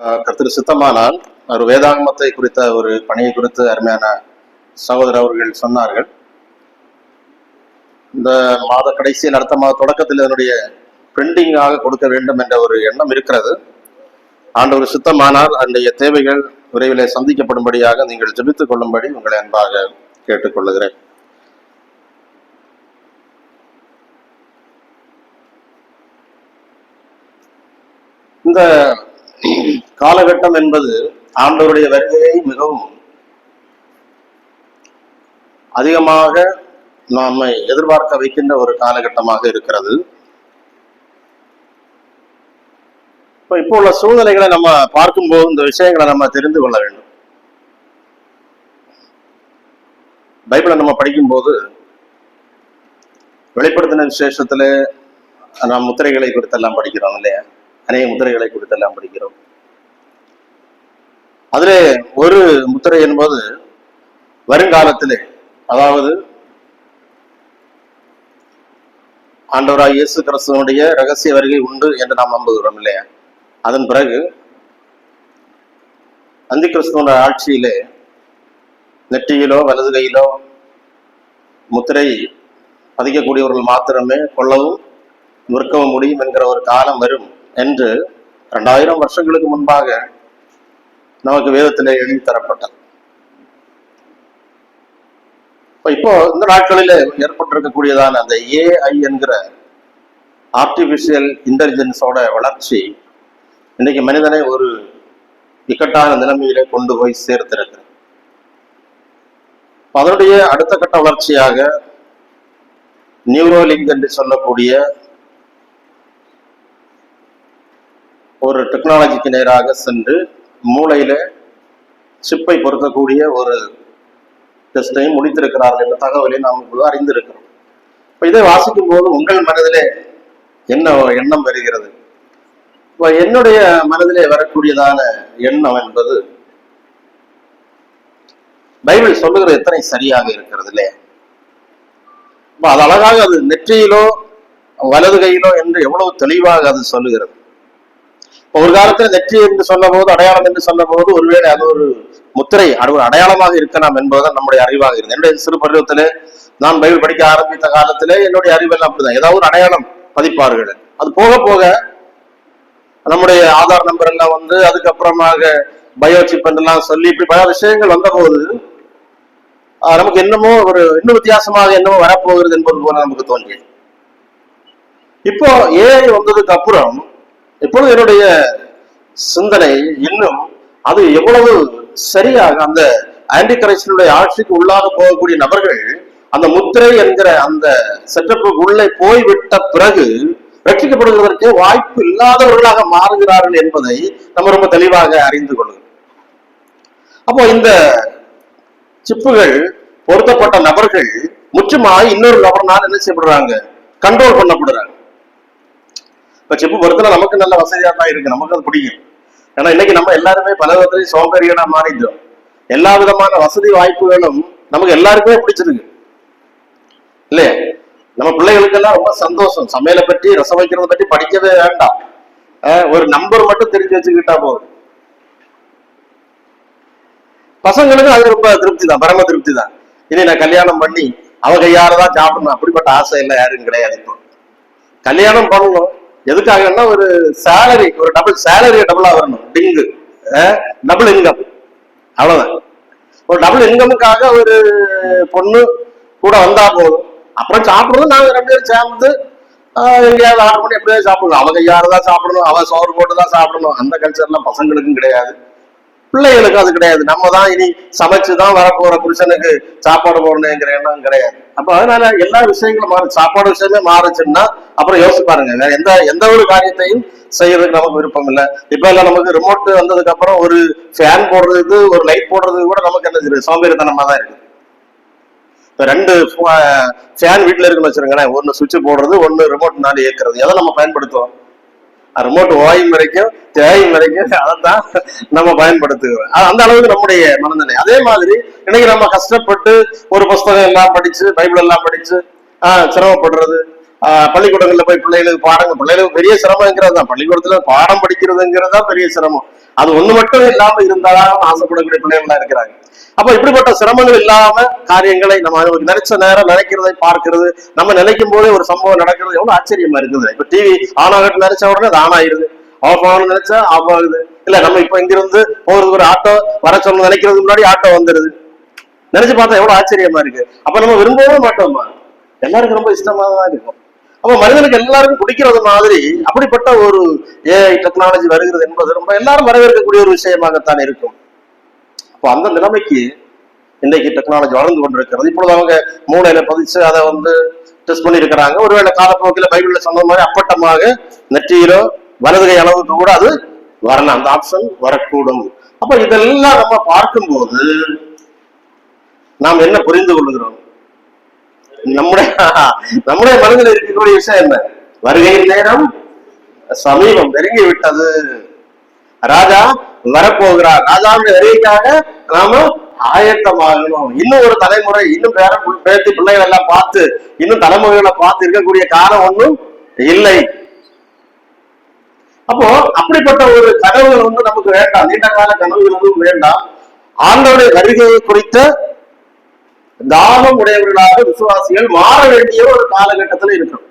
கர்த்தர் சித்தமானால் ஒரு வேதாகமத்தை குறித்த ஒரு பணியை குறித்து அருமையான சகோதரர் அவர்கள் சொன்னார்கள். இந்த மாத கடைசியில் அடுத்த மாத தொடக்கத்தில் அதனுடைய பிரிண்டிங்காக கொடுக்க வேண்டும் என்ற ஒரு எண்ணம் இருக்கிறது. ஆண்டவர் சித்தமானால் அதனுடைய தேவைகள் விரைவிலே சந்திக்கப்படும்படியாக நீங்கள் ஜெபித்துக் கொள்ளும்படி உங்களை அன்பாக கேட்டுக்கொள்ளுகிறேன். இந்த காலகட்டம் என்பது ஆண்டவருடைய வருகையை மிகவும் அதிகமாக நம்மை எதிர்பார்க்க வைக்கின்ற ஒரு காலகட்டமாக இருக்கிறது. இப்போ உள்ள சூழ்நிலைகளை நம்ம பார்க்கும்போது இந்த விஷயங்களை நம்ம தெரிந்து கொள்ள வேண்டும். பைபிளை நம்ம படிக்கும்போது வெளிப்படுத்தின விசேஷத்துல நாம் முத்திரைகளை குறித்தெல்லாம் படிக்கிறோம் இல்லையா? அநேக முத்திரைகளை குறித்தெல்லாம் படிக்கிறோம். அதிலே ஒரு முத்திரை என்பது வருங்காலத்திலே, அதாவது ஆண்டவராய் இயேசு கிறிஸ்துவனுடைய ரகசிய வருகை உண்டு என்று நாம் நம்புகிறோம் இல்லையா? அதன் பிறகு அந்தி கிறிஸ்துவனுடைய ஆட்சியிலே நெற்றியிலோ வலது கையிலோ முத்திரை பதிக்கக்கூடியவர்கள் மாத்திரமே கொள்ளவும் விற்கவும் முடியும் என்கிற ஒரு காலம் வரும் என்று 2000 வருஷங்களுக்கு முன்பாக நமக்கு வேதத்திலே எழுதி தரப்பட்டது. இப்போ இந்த நாட்களில் ஏற்பட்டிருக்கக்கூடியதான அந்த AI என்கிற ஆர்டிபிஷியல் இன்டெலிஜென்ஸோட வளர்ச்சி இன்னைக்கு மனிதனை ஒரு இக்கட்டான நிலைமையிலே கொண்டு போய் சேர்த்திருக்கிறது. அதனுடைய அடுத்த கட்ட வளர்ச்சியாக நியூரோலிங்க் என்று சொல்லக்கூடிய ஒரு டெக்னாலஜிக்கு நேராக சென்று மூளையில சிப்பை பொருத்தக்கூடிய ஒரு டெஸ்டையும் முடித்திருக்கிறார்கள் என்ற தகவலை நாம் இப்போது அறிந்திருக்கிறோம். இப்போ இதை வாசிக்கும் போது உங்கள் மனதிலே என்ன எண்ணம் வருகிறது? இப்போ என்னுடைய மனதிலே வரக்கூடியதான எண்ணம் என்பது பைபிள் சொல்லுகிறது எத்தனை சரியாக இருக்கிறது இல்லையா? அது அழகாக அது நெற்றியிலோ வலது கையிலோ என்று எவ்வளவு தெளிவாக அது சொல்லுகிறது. ஒரு காலத்தில் நெற்றி என்று சொன்ன போது, அடையாளம் என்று சொன்ன போது, ஒருவேளை அது ஒரு முத்திரை, அது ஒரு அடையாளமாக இருக்கலாம் என்பதுதான் நம்முடைய அறிவாக இருந்தது. என்னுடைய சிறு பருவத்திலே நான் பைபிள் படிக்க ஆரம்பித்த காலத்திலே என்னுடைய அறிவெல்லாம் அப்படிதான், ஏதாவது ஒரு அடையாளம் பதிப்பார்கள். அது போக போக நம்முடைய ஆதார் நம்பர் எல்லாம் வந்து அதுக்கப்புறமாக பயோசிப் என்றெல்லாம் சொல்லி இப்படி பல விஷயங்கள் வந்த போது நமக்கு என்னமோ ஒரு இன்னும் வித்தியாசமாக என்னமோ வரப்போகிறது என்பது போல நமக்கு தோன்றியது. இப்போ AI வந்ததுக்கு அப்புறம் இப்பொழுது என்னுடைய சிந்தனை இன்னும் அது எவ்வளவு சரியாக அந்த ஆன்டி கிரைஸ்டனுடைய ஆட்சிக்கு உள்ளாக போகக்கூடிய நபர்கள் அந்த முத்திரை என்கிற அந்த செட்டப்புக்கு உள்ளே போய்விட்ட பிறகு ரட்சிக்கப்படுவதற்கு வாய்ப்பு இல்லாதவர்களாக மாறுகிறார்கள் என்பதை நம்ம ரொம்ப தெளிவாக அறிந்து கொள்ளுங்கள். அப்போ இந்த சிப்புகள் பொருத்தப்பட்ட நபர்கள் முற்றுமாய் இன்னொரு நபர்னால் என்ன செய்யப்படுறாங்க? கண்ட்ரோல் பண்ணப்படுறாங்க. இப்ப சிப்பு பொறுத்தல நமக்கு நல்ல வசதியா தான் இருக்கு, நமக்கு அது பிடிக்கும். ஏன்னா இன்னைக்கு நம்ம எல்லாருமே பல விதத்திலையும் சோம்பேறியா மாறிட்டோம். எல்லா விதமான வசதி வாய்ப்புகளும் நமக்கு எல்லாருக்குமே பிடிச்சிருக்கு இல்லையா? நம்ம பிள்ளைகளுக்கெல்லாம் ரொம்ப சந்தோஷம். சமையலை பற்றி, ரசம் வைக்கிறத பற்றி படிக்கவே வேண்டாம், ஒரு நம்பர் மட்டும் தெரிஞ்சு வச்சுக்கிட்டா போதும். பசங்களுக்கு அது ரொம்ப திருப்தி தான், பரம திருப்தி தான். இனி நான் கல்யாணம் பண்ணி அவ கையாலதான் சாப்பிடணும் அப்படிப்பட்ட ஆசை எல்லாம் யாரும் கிடையாது. இப்போ கல்யாணம் பண்ணணும் எதுக்காகன்னா ஒரு சேலரி, ஒரு டபுள் சேலரி டபுளா வரணும், டிங்கு டபுள் இன்கம், அவ்வளவுதான். ஒரு டபுள் இன்கமுக்காக ஒரு பொண்ணு கூட வந்தா போதும். அப்புறம் சாப்பிடுறது நாங்க 2 பேரும் சேர்ந்து எங்கேயாவது ஆர்டர் பண்ணி எப்படியாவது சாப்பிடணும். அவ கையாலதான் சாப்பிடணும், அவ சோறு போட்டுதான் சாப்பிடணும். அந்த கல்ச்சர்லாம் பசங்களுக்கும் கிடையாது, பிள்ளைகளுக்கு அது கிடையாது. நம்ம தான் இனி சமைச்சுதான் வரப்போற புருஷனுக்கு சாப்பாடு போடணுங்கிற எண்ணம் கிடையாது. அப்ப அதனால எல்லா விஷயங்களும் மாறு, சாப்பாடு விஷயமே மாறுச்சுன்னா அப்புறம் யோசிச்சு பாருங்க, வேற எந்த ஒரு காரியத்தையும் செய்யறதுக்கு நமக்கு விருப்பம் இல்லை. இப்ப எல்லாம் நமக்கு ரிமோட் வந்ததுக்கு அப்புறம் ஒரு ஃபேன் போடுறதுக்கு, ஒரு லைட் போடுறதுக்கு கூட நமக்கு என்ன செய்யுது? சோம்பேறித்தனமா தான் இருக்கு. இப்ப 2 ஃபேன் வீட்டுல இருக்குன்னு வச்சிருங்களேன், ஒன்னு சுவிட்ச் போடுறது, ஒன்னு ரிமோட்னால இயக்குறது. எதை நம்ம பயன்படுத்துவோம்? ரிமோட் ஓயும் வரைக்கும் தேயும் வரைக்கும் அதைத்தான் நம்ம பயன்படுத்துகிறோம். அந்த அளவுக்கு நம்முடைய மனநிலை. அதே மாதிரி இன்னைக்கு நம்ம கஷ்டப்பட்டு ஒரு புஸ்தகம் எல்லாம் படிச்சு, பைபிள் எல்லாம் படிச்சு சிரமப்படுறது, பள்ளிக்கூடங்கள்ல போய் பிள்ளைகளுக்கு பிள்ளைகளுக்கு பெரிய சிரமங்கிறது தான். பள்ளிக்கூடத்துல பாடம் படிக்கிறதுங்கிறது தான் பெரிய சிரமம். அது ஒண்ணு மட்டும் இல்லாம இருந்தாலும் ஆசைப்படக்கூடிய பிள்ளைகளா இருக்கிறாங்க. அப்ப இப்படிப்பட்ட சிரமங்கள் இல்லாம காரியங்களை நம்ம நினைச்ச நேரம் நினைக்கிறதை பார்க்கிறது, நம்ம நினைக்கும் போதே ஒரு சம்பவம் நடக்கிறது எவ்வளவு ஆச்சரியமா இருக்குது. இப்ப டிவி ஆன் ஆகட்டு நினைச்ச உடனே அது ஆன் ஆயிருது, ஆஃப் ஆகணும்னு நினைச்சா ஆஃப் ஆகுது. இல்ல நம்ம இப்ப இங்கிருந்து போறதுக்கு ஒரு ஆட்டோ வர சொல்ல நினைக்கிறதுக்கு முன்னாடி ஆட்டோ வந்துருது. நினைச்சு பார்த்தா எவ்வளவு ஆச்சரியமா இருக்கு. அப்ப நம்ம விரும்பவே மாட்டோமா? எல்லாருக்கும் ரொம்ப இஷ்டமா தான் இருக்கும். அப்ப மனிதனுக்கு எல்லாருக்கும் பிடிக்கிறது மாதிரி அப்படிப்பட்ட ஒரு ஏஐ டெக்னாலஜி வருகிறது என்பது ரொம்ப எல்லாரும் வரவேற்கக்கூடிய ஒரு விஷயமாகத்தான் இருக்கும். அப்போ அந்த நிலைமைக்கு இன்னைக்கு டெக்னாலஜி வளர்ந்து கொண்டிருக்கிறது. இப்பொழுது அவங்க மூளையில பதிச்சு அதை டெஸ்ட் பண்ணி இருக்கிறாங்க. ஒருவேளை காலப்போக்கில் பைபிள்ல சொன்ன மாதிரி அப்பட்டமாக நெற்றியிலோ வலதுகை அளவுக்கு கூட அது வரலாம், அந்த ஆப்ஷன் வரக்கூடும். அப்ப இதெல்லாம் நம்ம பார்க்கும்போது நாம் என்ன புரிந்து கொள்கிறோம்? நம்முடைய மனதில் இருக்கக்கூடிய விஷயம் என்ன? வருகையின் நேரம் சமீபம், நெருங்கி விட்டது. ராஜா வரப்போகிறார். ராஜாவுடைய வருகைக்காக நாம ஆயத்தமாகணும். இன்னும் ஒரு தலைமுறை, இன்னும் பேத்தி பிள்ளைகள் எல்லாம் பார்த்து, இன்னும் தலைமுறைகளை பார்த்து இருக்கக்கூடிய காலம் ஒன்றும் இல்லை. அப்போ அப்படிப்பட்ட ஒரு கனவுகள் நமக்கு வேண்டாம். நீண்ட கால கனவுகள் வேண்டாம். ஆண்டவருடைய வருகையை குறித்த தாகம் உடையவர்களாக விசுவாசிகள் மாற வேண்டிய ஒரு காலகட்டத்தில் இருக்கிறோம்.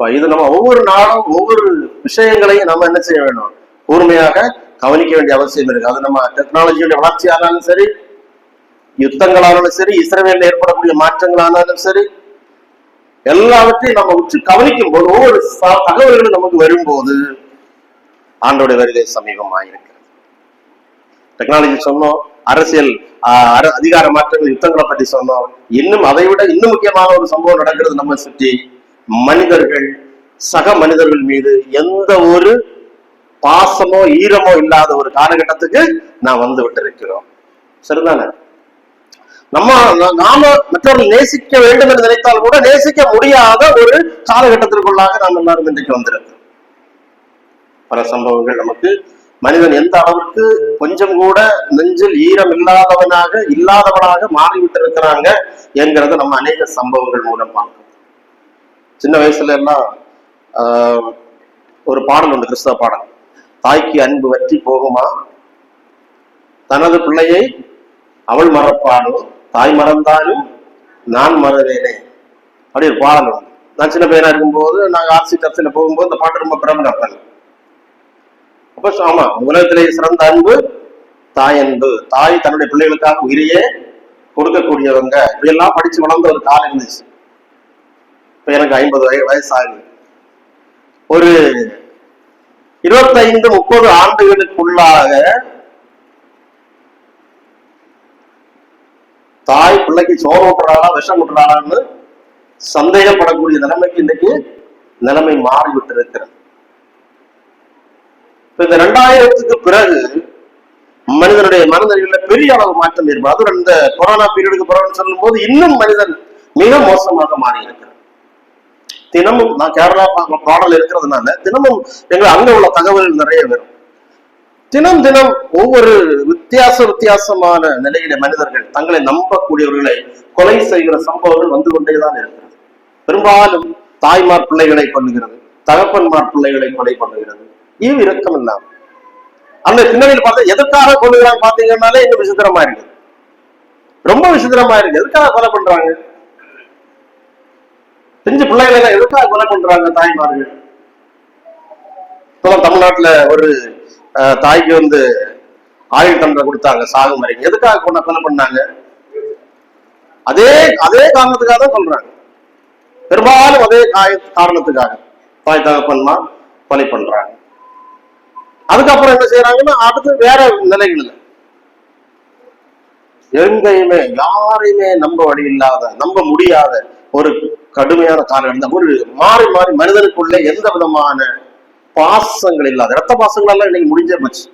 இது நம்ம ஒவ்வொரு நாளும் ஒவ்வொரு விஷயங்களையும் நம்ம என்ன செய்ய வேண்டும்? கூர்மையாக கவனிக்க வேண்டிய அவசியம் இருக்கு. அது நம்ம டெக்னாலஜியுடைய வளர்ச்சியானாலும் சரி, யுத்தங்களானாலும் சரி, இஸ்ரவேலில் ஏற்படக்கூடிய மாற்றங்களானாலும் சரி, எல்லாவற்றையும் நம்ம உற்று கவனிக்கும் போது ஒவ்வொரு தகவல்களும் நமக்கு வரும்போது ஆண்டோடைய வருகை சமீபமாயிருக்கிறது. டெக்னாலஜி சொன்னோம், அரசியல் அதிகார மாற்றங்கள், யுத்தங்களை பற்றி சொன்னோம். இன்னும் அதை விட இன்னும் முக்கியமான ஒரு சம்பவம் நடக்கிறது நம்ம சுற்றி. மனிதர்கள் சக மனிதர்கள் மீது எந்த ஒரு பாசமோ ஈரமோ இல்லாத ஒரு காலகட்டத்துக்கு நான் வந்து விட்டு இருக்கிறோம். சரிதானே? நாம மற்றவர்கள் நேசிக்க வேண்டும் என்று நினைத்தால் கூட நேசிக்க முடியாத ஒரு காலகட்டத்திற்குள்ளாக நாம் எல்லாரும் இன்றைக்கு வந்திருக்கிறோம். பல சம்பவங்கள் நமக்கு மனிதன் எந்த அளவுக்கு கொஞ்சம் கூட நெஞ்சில் ஈரம் இல்லாதவனாக மாறிவிட்டு இருக்கிறாங்க என்கிறத நம்ம அநேக சம்பவங்கள் மூலம் பார்க்கிறோம். சின்ன வயசுல எல்லாம் ஒரு பாடல் உண்டு, கிறிஸ்தவ பாடல். தாய்க்கு அன்பு வற்றி போகுமா, தனது பிள்ளையை அவள் மறப்பானோ, தாய் மறந்தாலும் நான் மறவேனே, அப்படி ஒரு பாடல் உண்டு. நான் சின்ன பையனா இருக்கும்போது நாங்க ஆர்சி சர்ச்சில் போகும்போது இந்த பாட்டு ரொம்ப பிரபலம். அப்ப ஆமா, உலகத்திலேயே சிறந்த அன்பு தாய் அன்பு. தாய் தன்னுடைய பிள்ளைகளுக்காக உயிரையே கொடுக்கக்கூடியவங்க. இப்படியெல்லாம் படிச்சு வளர்ந்த ஒரு காலம் இருந்துச்சு. இப்ப எனக்கு 50 வயசு ஆகுது. ஒரு 25-30 ஆண்டுகளுக்குள்ளாக தாய் பிள்ளைக்கு சோறு ஊட்டுறாளா விஷம் ஊட்டுறாளான்னு சந்தேகப்படக்கூடிய நிலைமைக்கு இன்னைக்கு நிலைமை மாறிவிட்டு இருக்கிறது. இந்த 2000க்கு பிறகு மனிதனுடைய மனதறிவுல பெரிய அளவு மாற்றம் ஏற்படும். அதுவும் இந்த கொரோனா பீரியடுக்கு பிறகு சொல்லும் போது இன்னும் மனிதன் மிக மோசமாக மாறி இருக்கிறார். தினமும் நான் கேரளா பாடல் இருக்கிறதுனால தினமும் எங்களை அங்க உள்ள தகவல்கள் நிறைய வரும். தினம் தினம் ஒவ்வொரு வித்தியாசமான நிலையில மனிதர்கள் தங்களை நம்பக்கூடியவர்களை கொலை செய்கிற சம்பவங்கள் வந்து கொண்டேதான் இருக்கிறது. பெரும்பாலும் தாய்மார் பிள்ளைகளை கொள்ளுகிறது, தகப்பன்மார் பிள்ளைகளை கொலை பண்ணுகிறது. இது இரக்கம் இல்லாம அந்த பின்னணியில் பார்த்தா எதற்காக கொள்ளுகிறாங்க பாத்தீங்கன்னாலே இன்னும் விசித்திரமா இருக்கு, ரொம்ப விசித்திரமா இருக்கு. எதுக்காக கொலை பண்றாங்க? செஞ்ச பிள்ளைகளை எல்லாம் எதுக்காக கொலை பண்றாங்க தாய்மார்கள்? தமிழ்நாட்டுல ஒரு தாய்க்கு ஆயுள் தண்டனை கொடுத்தாங்க, சாகும் வரைக்கும். எதுக்காக கொலை பண்ணாங்க? அதே காரணத்துக்காக தான் சொல்றாங்க. பெரும்பாலும் அதே காரணத்துக்காக தாய் தகப்பன்மா கொலை பண்றாங்க. அதுக்கப்புறம் என்ன செய்யறாங்கன்னா அடுத்து வேற நிலைகள் எங்கேயுமே யாரையுமே நம்ப வழி இல்லாத, நம்ப முடியாத ஒரு கடுமையான காலம். ஒரு மாறி மனிதனுக்குள்ள எந்த விதமான பாசங்கள் இல்லாத, ரத்த பாசங்கள் எல்லாம் இன்னைக்கு முடிஞ்சே போச்சு.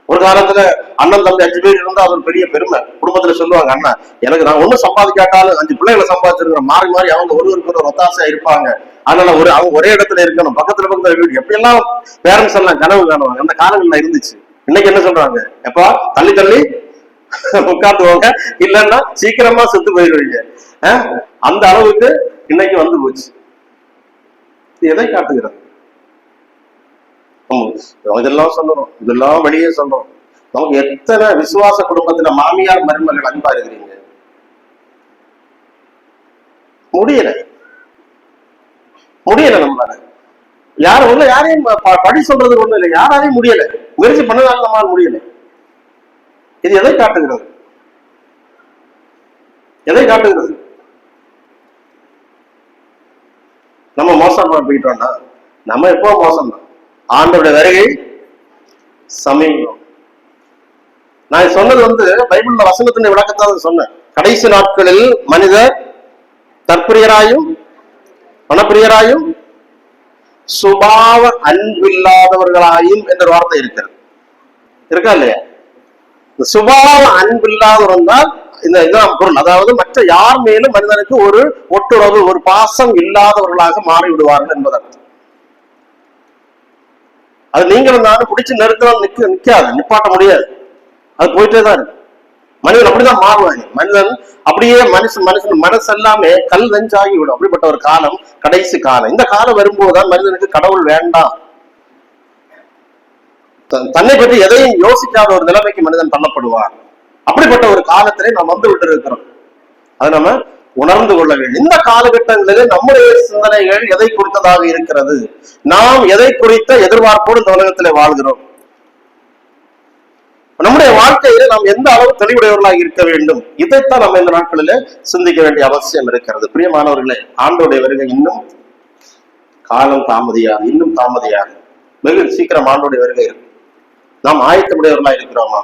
ஒரு காலத்துல அண்ணன் தம்பி 5 பேர் இருந்தா அது ஒரு பெரிய பெருமை. குடும்பத்துல சொல்லுவாங்க, அண்ணா எனக்கு நான் ஒண்ணும் சம்பாதிக்காட்டாலும் 5 பிள்ளைகளை சம்பாதிச்சிருக்கிற, மாறி அவங்க ஒருவருக்கு ஒரு ஒத்தாசையா இருப்பாங்க. அதனால அவங்க ஒரே இடத்துல இருக்கணும், பக்கத்துல வீடு, எப்படியெல்லாம் பேரண்ட்ஸ் எல்லாம் கனவு காணுவாங்க. அந்த காலங்கள்ல இருந்துச்சு. இன்னைக்கு என்ன சொல்றாங்க? எப்பா தள்ளி உட்காந்துவாங்க, இல்லைன்னா சீக்கிரமா செத்து போயிடுவீங்க. அந்த அளவுக்கு இன்னைக்கு வந்து போச்சு. எதை காட்டுகிறது? இதெல்லாம் சொல்லணும், இதெல்லாம் வெளியே சொல்லணும். நமக்கு எத்தனை விசுவாச குடும்பத்துல மாமியார் மருமகள் அன்பா இருக்கிறீங்க? முடியல நம்மளால. யாரையும் படி சொல்றது ஒண்ணும் இல்லை, யாராலையும் முடியல. முயற்சி பண்ணதால நம்மளால முடியல. இது எதை காட்டுகிறது? நம்ம மோசம் போயிட்டோம்னா நம்ம எப்போ மோசம் தான். ஆண்டவருடைய வருகை சமீபம். நான் சொன்னது பைபிள்ல வசனத்தின் விளக்கத்தான் சொன்னேன். கடைசி நாட்களில் மனிதர் தற்பிரியராயும் பணப்பிரியராயும் சுபாவ அன்பில்லாதவர்களாயும் என்ற வார்த்தை இருக்கா இல்லையா? சுபாவ அன்பில்லாதவர் தான் இந்த பொருள். அதாவது மற்ற யார் மேலும் மனிதனுக்கு ஒரு ஒட்டுறவு, ஒரு பாசம் இல்லாதவர்களாக மாறிவிடுவார்கள் என்பதற்கு. அது நீங்களும் நானும் பிடிச்சு நிறுத்தினால் நிக்காது, நிப்பாட்ட முடியாது. அது போயிட்டே தான் இருக்கு. மனிதன் அப்படிதான் மாறுவாங்க. மனிதன் அப்படியே மனுஷன் மனசு எல்லாமே கல் நெஞ்சாகி விடும். அப்படிப்பட்ட ஒரு காலம் கடைசி காலம். இந்த காலம் வரும்போதுதான் மனிதனுக்கு கடவுள் வேண்டாம், தன்னை பற்றி எதையும் யோசிக்காத ஒரு நிலைமைக்கு மனிதன் தள்ளப்படுவார். அப்படிப்பட்ட ஒரு காலத்திலே நாம் வந்து விட்டு இருக்கிறோம். அதை நம்ம உணர்ந்து கொள்ள வேண்டும். இந்த காலகட்டங்களில் நம்முடைய சிந்தனைகள் எதை குறித்ததாக இருக்கிறது? நாம் எதை குறித்த எதிர்பார்ப்போடு இந்த உலகத்திலே வாழ்கிறோம்? நம்முடைய வாழ்க்கையில நாம் எந்த அளவு தெளிவுடையவர்களாக இருக்க வேண்டும்? இதைத்தான் நம்ம இந்த நாட்களில சிந்திக்க வேண்டிய அவசியம் இருக்கிறது. பிரியமானவர்களே, ஆண்டோடைய வருகை இன்னும் காலம் தாமதியாது, இன்னும் தாமதியாது. வெகு சீக்கிரம் ஆண்டோடைய வருகை இருக்கு. நாம் ஆயத்தமுடையவர்களாக இருக்கிறோமா?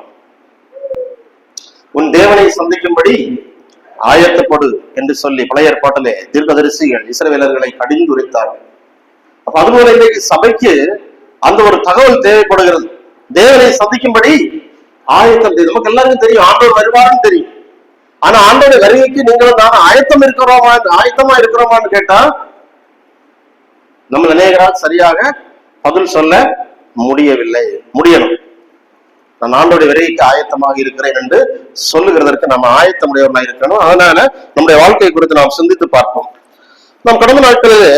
உன் தேவனை சந்திக்கும்படி ஆயத்தப்படு என்று சொல்லி பழைய ஏற்பாட்டிலே தீர்க்கதரிசிகள் இஸ்ரவேலர்களை கடிந்துரைத்தார்கள். அப்ப அதுபோல இன்றைக்கு சபைக்கு அந்த ஒரு தகவல் தேவைப்படுகிறது. தேவனை சந்திக்கும்படி ஆயத்தம். நமக்கு எல்லாருக்கும் தெரியும் ஆண்டவர் வருவாருன்னு தெரியும். ஆனா ஆண்டோட வருகைக்கு நீங்களும் நான் ஆயத்தமா இருக்கிறோமான்னு கேட்டா நம்ம நினைக்கிறால் சரியாக பதில் சொல்ல முடியணும். நான் ஆண்டோடைய வருகைக்கு ஆயத்தமாக இருக்கிறேன் என்று சொல்லுகிறதற்கு நம்ம ஆயத்தமுடையவர்களாக இருக்கணும். அதனால நம்முடைய வாழ்க்கை குறித்து நாம் சிந்தித்து பார்ப்போம். நம் கடந்த நாட்களிலே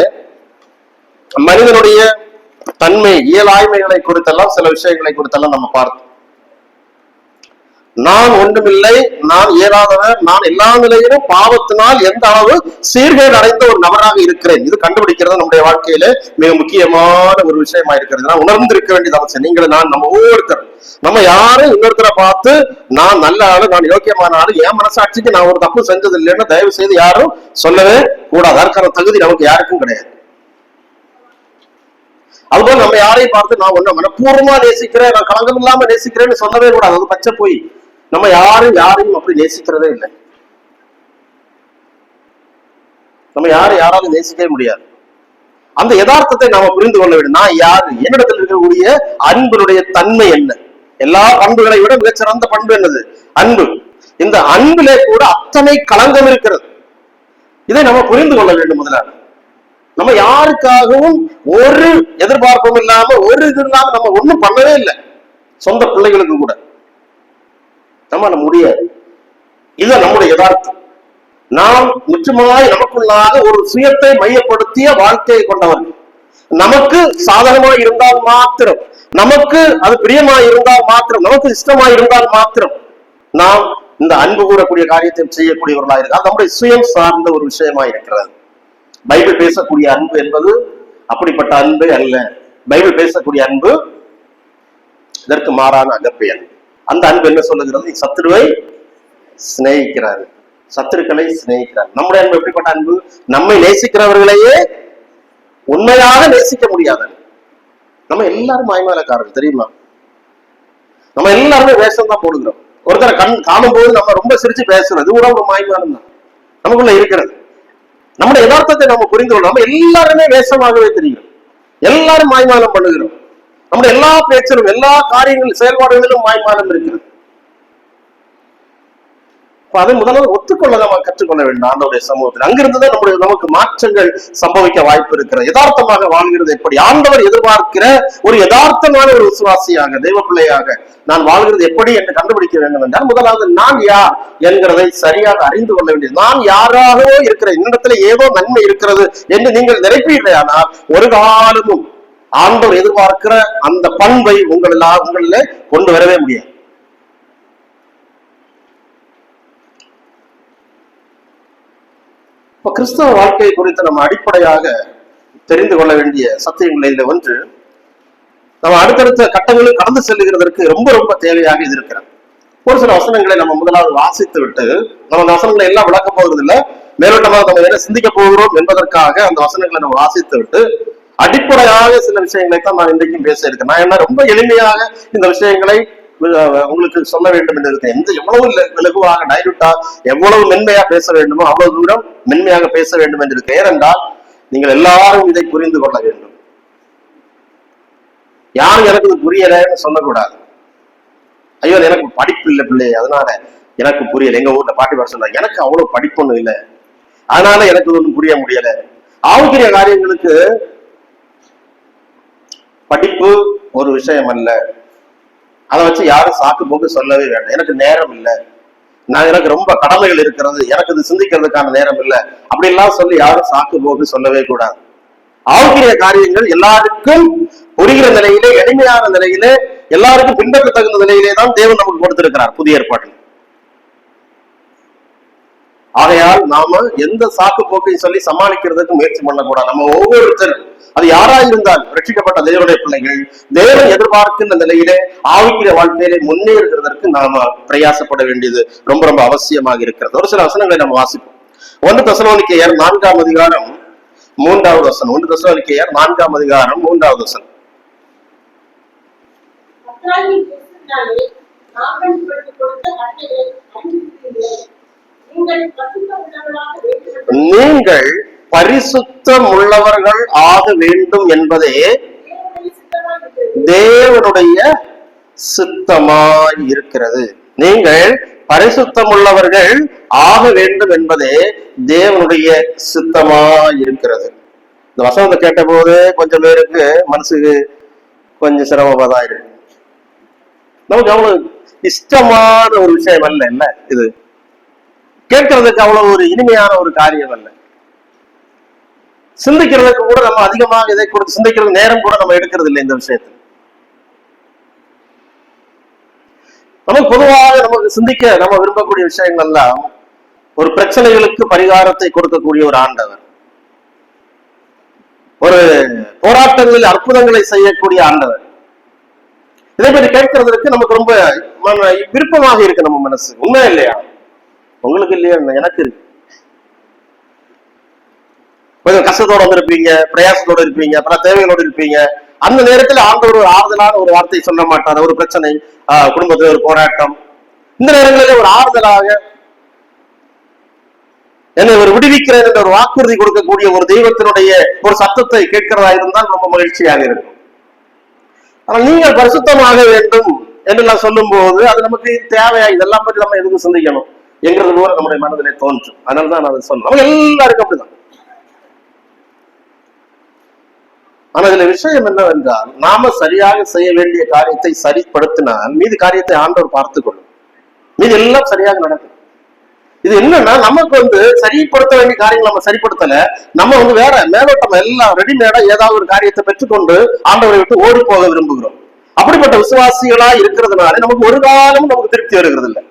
மனிதனுடைய தன்மை, இயலாய்மைகளை குறித்தெல்லாம் சில விஷயங்களை குறித்தெல்லாம் நம்ம பார்த்தோம். நான் ஒன்றுமில்லை, நான் இயலாதவர், நான் எல்லா நிலையிலும் பாவத்தினால் எந்த அளவு சீர்கேடு அடைந்த ஒரு நபராக இருக்கிறேன். இது கண்டுபிடிக்கிறது நம்முடைய வாழ்க்கையில மிக முக்கியமான ஒரு விஷயமா இருக்கிறது. நான் உணர்ந்திருக்க வேண்டியது அவசியம். நீங்கள் நம்ம ஒவ்வொருத்தரும் நம்ம யாரும் இன்னொருத்தரை பார்த்து நான் நல்ல ஆளு, நான் யோக்கியமான ஆளு, என் மனசாட்சிக்கு நான் ஒரு தப்பு செஞ்சது இல்லைன்னு தயவு செய்து யாரும் சொல்லவே கூடாது. அதற்கான தகுதி நமக்கு யாருக்கும் கிடையாது. அதுபோல நம்ம யாரையும் பார்த்து நான் ஒன்னும் மனப்பூர்வமா நேசிக்கிறேன், நான் களங்கம் இல்லாம நேசிக்கிறேன்னு சொல்லவே கூடாது. அது பச்சை போய். நம்ம யாரையும் அப்படி நேசிக்கிறதே இல்லை. நம்ம யாராலும் நேசிக்கவே முடியாது. அந்த யதார்த்தத்தை நாம புரிந்து கொள்ள வேண்டும். நான் யாரு, என்னிடத்தில் இருக்கக்கூடிய அன்பினுடைய தன்மை என்ன? எல்லா பண்புகளை விட மிகச்சிறந்த பண்பு என்னது? அன்பு. இந்த அன்பிலே கூட அத்தனை களங்கம் இருக்கிறது. இதை நம்ம புரிந்து கொள்ள வேண்டும். முதலாக நம்ம யாருக்காகவும் ஒரு எதிர்பார்ப்பும் இல்லாம, ஒரு இது இல்லாம நம்ம ஒண்ணும் பண்ணவே இல்லை. சொந்த பிள்ளைகளுக்கு கூட நம்ம முடியாது. இதுதான் நம்முடைய யதார்த்தம். நாம் முற்றுமாய் நமக்குள்ளாக ஒரு சுயத்தை மையப்படுத்திய வாழ்க்கையை கொண்டவர்கள். நமக்கு சாதகமாய் இருந்தால் மாத்திரம், நமக்கு அது பிரியமாய் இருந்தால் மாத்திரம், நமக்கு இஷ்டமாய் இருந்தால் மாத்திரம் நாம் இந்த அன்பு கூறக்கூடிய காரியத்தை செய்யக்கூடியவர்களாக இருக்கு. அது நம்முடைய சுயம் சார்ந்த ஒரு விஷயமா இருக்கிறது. பைபிள் பேசக்கூடிய அன்பு என்பது அப்படிப்பட்ட அன்பு அல்ல. பைபிள் பேசக்கூடிய அன்பு இதற்கு மாறான அகப்பை அன்பு. அந்த அன்பு என்ன சொல்லுகிறது? சத்துருவை சிநேகிக்கிறார், சத்துருக்களை சிநேகிக்கிறார். நம்முடைய அன்பு எப்படிப்பட்ட அன்பு? நம்மை நேசிக்கிறவர்களையே உண்மையாக நேசிக்க முடியாது. நம்ம எல்லாரும் மாய்மாலக்காரர்கள், தெரியுமா? நம்ம எல்லாருமே வேஷம் தான் போடுகிறோம். ஒருத்தரை காணும் போது நம்ம ரொம்ப சிரிச்சு பேசுறது கூட ஒரு மாய்மாலம் தான் நமக்குள்ள இருக்கிறது. நம்முடைய யதார்த்தத்தை நம்ம புரிந்து கொள்ளும். நம்ம எல்லாருமே வேஷமாகவே தெரியும், எல்லாரும் மாய்மாலம் பண்ணுகிறோம். நம்முடைய எல்லா பேச்சிலும், எல்லா காரியங்களும், செயல்பாடுகளிலும் மாய்மாலம் இருக்கிறது. அதை முதல்ல ஒத்துக்கொள்ள நம்ம கற்றுக்கொள்ள வேண்டும் ஆண்டவருடைய சமூகத்தில். அங்கிருந்துதான் நமக்கு மாற்றங்கள் சம்பவிக்க வாய்ப்பு இருக்கிறது. யதார்த்தமாக வாழ்கிறது எப்படி, ஆண்டவர் எதிர்பார்க்கிற ஒரு யதார்த்தமான ஒரு விசுவாசியாக, தெய்வ பிள்ளையாக நான் வாழ்கிறது எப்படி என்று கண்டுபிடிக்க வேண்டும் என்றால், முதலாவது நான் யார் என்கிறதை சரியாக அறிந்து கொள்ள வேண்டியது. நான் யாராகவோ இருக்கிற என்னிடத்துல ஏதோ நன்மை இருக்கிறது என்று நீங்கள் நினைப்பீர்களானால் ஒரு காலமும் ஆண்டவர் எதிர்பார்க்கிற அந்த பண்பை உங்களில கொண்டு வரவே முடியாது. இப்ப கிறிஸ்தவ வாழ்க்கை குறித்து நம்ம அடிப்படையாக தெரிந்து கொள்ள வேண்டிய சத்தியங்களில் ஒன்று, நம்ம அடுத்தடுத்த கட்டங்களில் கடந்து செல்லுகிறதற்கு ரொம்ப ரொம்ப தேவையாக இது இருக்கிறது. ஒரு சில வசனங்களை நம்ம முதலாவது வாசித்து விட்டு, நம்ம அந்த வசனங்களை எல்லாம் விளக்க போகிறது இல்லை, மேலோட்டமாக நம்ம என்ன சிந்திக்க போகிறோம் என்பதற்காக அந்த வசனங்களை நம்ம வாசித்து விட்டு அடிப்படையாக சில விஷயங்களை தான் நான் இன்றைக்கும் பேச இருக்கேன். நான் என்ன ரொம்ப எளிமையாக இந்த விஷயங்களை உங்களுக்கு சொல்ல வேண்டும் என்று இருக்கேன். எவ்வளவு லகுவாக டைலூட்டா எவ்வளவு மென்மையா பேச வேண்டுமோ அவ்வளவு தூரம் மென்மையாக பேச வேண்டும் என்று இருக்கேன். ஏனென்றால் நீங்கள் எல்லாரும் இதை புரிந்து கொள்ள வேண்டும். யாரும் எனக்கு இது புரியலைன்னு சொல்லக்கூடாது. ஐயோ எனக்கு படிப்பு இல்லை பிள்ளை, அதனால எனக்கு புரியல. எங்க ஊர்ல பாட்டி பாட சொல்றாங்க, எனக்கு அவ்வளவு படிப்பொன்னும் இல்லை, அதனால எனக்கு ஒன்றும் புரிய முடியல. ஆவிக்குரிய காரியங்களுக்கு படிப்பு ஒரு விஷயம் அல்ல. அதை வச்சு யாரும் சாக்கு போக்கு சொல்லவே வேண்டாம். எனக்கு நேரம் இல்லை, எனக்கு ரொம்ப கடமைகள் இருக்கிறது, எனக்கு இது சிந்திக்கிறதுக்கான நேரம் இல்லை, அப்படி எல்லாம் சொல்லி யாரும் சாக்கு போக்கு சொல்லவே கூடாது. ஆவிக்குரிய காரியங்கள் எல்லாருக்கும் புரிகிற நிலையிலே, எளிமையான நிலையிலே, எல்லாருக்கும் பின்பற்ற தகுந்த நிலையிலே தான் தேவன் நமக்கு கொடுத்திருக்கிறார் புதிய ஏற்பாட்டில். ஆகையால் நாம எந்த சாக்கு போக்கையும் சொல்லி சமாளிக்கிறதுக்கு முயற்சி பண்ணக்கூடாது. நம்ம ஒவ்வொருத்தரும், அது யாராக இருந்தால் ரட்சிக்கப்பட்ட தேவனுடைய பிள்ளைகள், தேவன் எதிர்பார்க்கின்ற நிலையிலே ஆவிக்குரிய வாழ்க்கையிலே முன்னேறுகிறதற்கு நாம பிரயாசப்பட வேண்டியது ரொம்ப ரொம்ப அவசியமாக இருக்கிறது. ஒரு சில வசனங்களை நம்ம வாசிப்போம். 1 தெசலோனிக்கேயர் 4ஆம் அதிகாரம் 3வது வசனம். 1 தெசலோனிக்கேயர் 4ஆம் அதிகாரம் 3வது வசனம். நீங்கள் பரிசுத்தம் உள்ளவர்கள் ஆக வேண்டும் என்பதே தேவனுடைய சித்தமாய் இருக்கிறது. நீங்கள் பரிசுத்தம் உள்ளவர்கள் ஆக வேண்டும் என்பதே தேவனுடைய சித்தமாய் இருக்கிறது. இந்த வசனத்தை கேட்ட போது கொஞ்சம் பேருக்கு மனசுக்கு கொஞ்சம் சிரமமா தான் இருக்கு. நமக்கு அவ்வளவு இஷ்டமான ஒரு விஷயம் அல்ல இல்ல, இது கேட்கறதுக்கு அவ்வளவு ஒரு இனிமையான ஒரு காரியம் அல்ல. சிந்திக்கிறதுக்கு கூட நம்ம அதிகமாக இதை கொடுத்து சிந்திக்கிறது நேரம் கூட நம்ம எடுக்கிறது இல்லை. இந்த விஷயத்தில் நமக்கு பொதுவாக நமக்கு சிந்திக்க நம்ம விரும்பக்கூடிய விஷயங்கள் எல்லாம் ஒரு பிரச்சனைகளுக்கு பரிகாரத்தை கொடுக்கக்கூடிய ஒரு ஆண்டவர், ஒரு போராட்டங்களில் அற்புதங்களை செய்யக்கூடிய ஆண்டவர். இதை பற்றி கேட்கறதுக்கு நமக்கு ரொம்ப விருப்பமாக இருக்கு நம்ம மனசு. உண்மை இல்லையா? உங்களுக்கு இல்லையா? எனக்கு இருக்கு. கொஞ்சம் கஷ்டத்தோட இருப்பீங்க, பிரயாசத்தோட இருப்பீங்க, பல தேவைகளோடு இருப்பீங்க. அந்த நேரத்தில் ஆண்டவர் ஒரு ஆறுதலான ஒரு வார்த்தை சொல்ல மாட்டார். ஒரு பிரச்சனை, குடும்பத்தில் ஒரு போராட்டம், இந்த நேரங்களில் ஒரு ஆறுதலாக என்னை ஒரு விடுவிக்கிறேன் என்ற ஒரு வாக்குறுதி கொடுக்கக்கூடிய ஒரு தெய்வத்தினுடைய ஒரு சத்தத்தை கேட்கிறதா இருந்தால் ரொம்ப மகிழ்ச்சியாக இருக்கும். ஆனால் நீங்கள் பரிசுத்தமாக வேண்டும் என்று நான் சொல்லும் போது அது நமக்கு தேவையா, இதெல்லாம் பற்றி நம்ம எதுக்கு சிந்திக்கணும் என்கிறது போல நம்முடைய மனதிலே தோன்றும். அதனால்தான் நான் அதை சொல்லணும். நம்ம எல்லாருக்கும் அப்படிதான். ஆனா இதுல விஷயம் என்னவென்றால், நாம சரியாக செய்ய வேண்டிய காரியத்தை சரிப்படுத்தினால் மீதி காரியத்தை ஆண்டவர் பார்த்துக் கொள்ளும். மீதி எல்லாம் சரியாக நடக்கும். இது என்னன்னா, நமக்கு சரிப்படுத்த வேண்டிய காரியங்கள் நம்ம சரிப்படுத்தல, நம்ம வேற மேலோட்டம் எல்லாம் ரெடிமேடா ஏதாவது ஒரு காரியத்தை பெற்றுக்கொண்டு ஆண்டவரை விட்டு ஓடி போக விரும்புகிறோம். அப்படிப்பட்ட விசுவாசிகளா இருக்கிறதுனால நமக்கு ஒரு காலமும் நமக்கு திருப்தி வருகிறது இல்லை.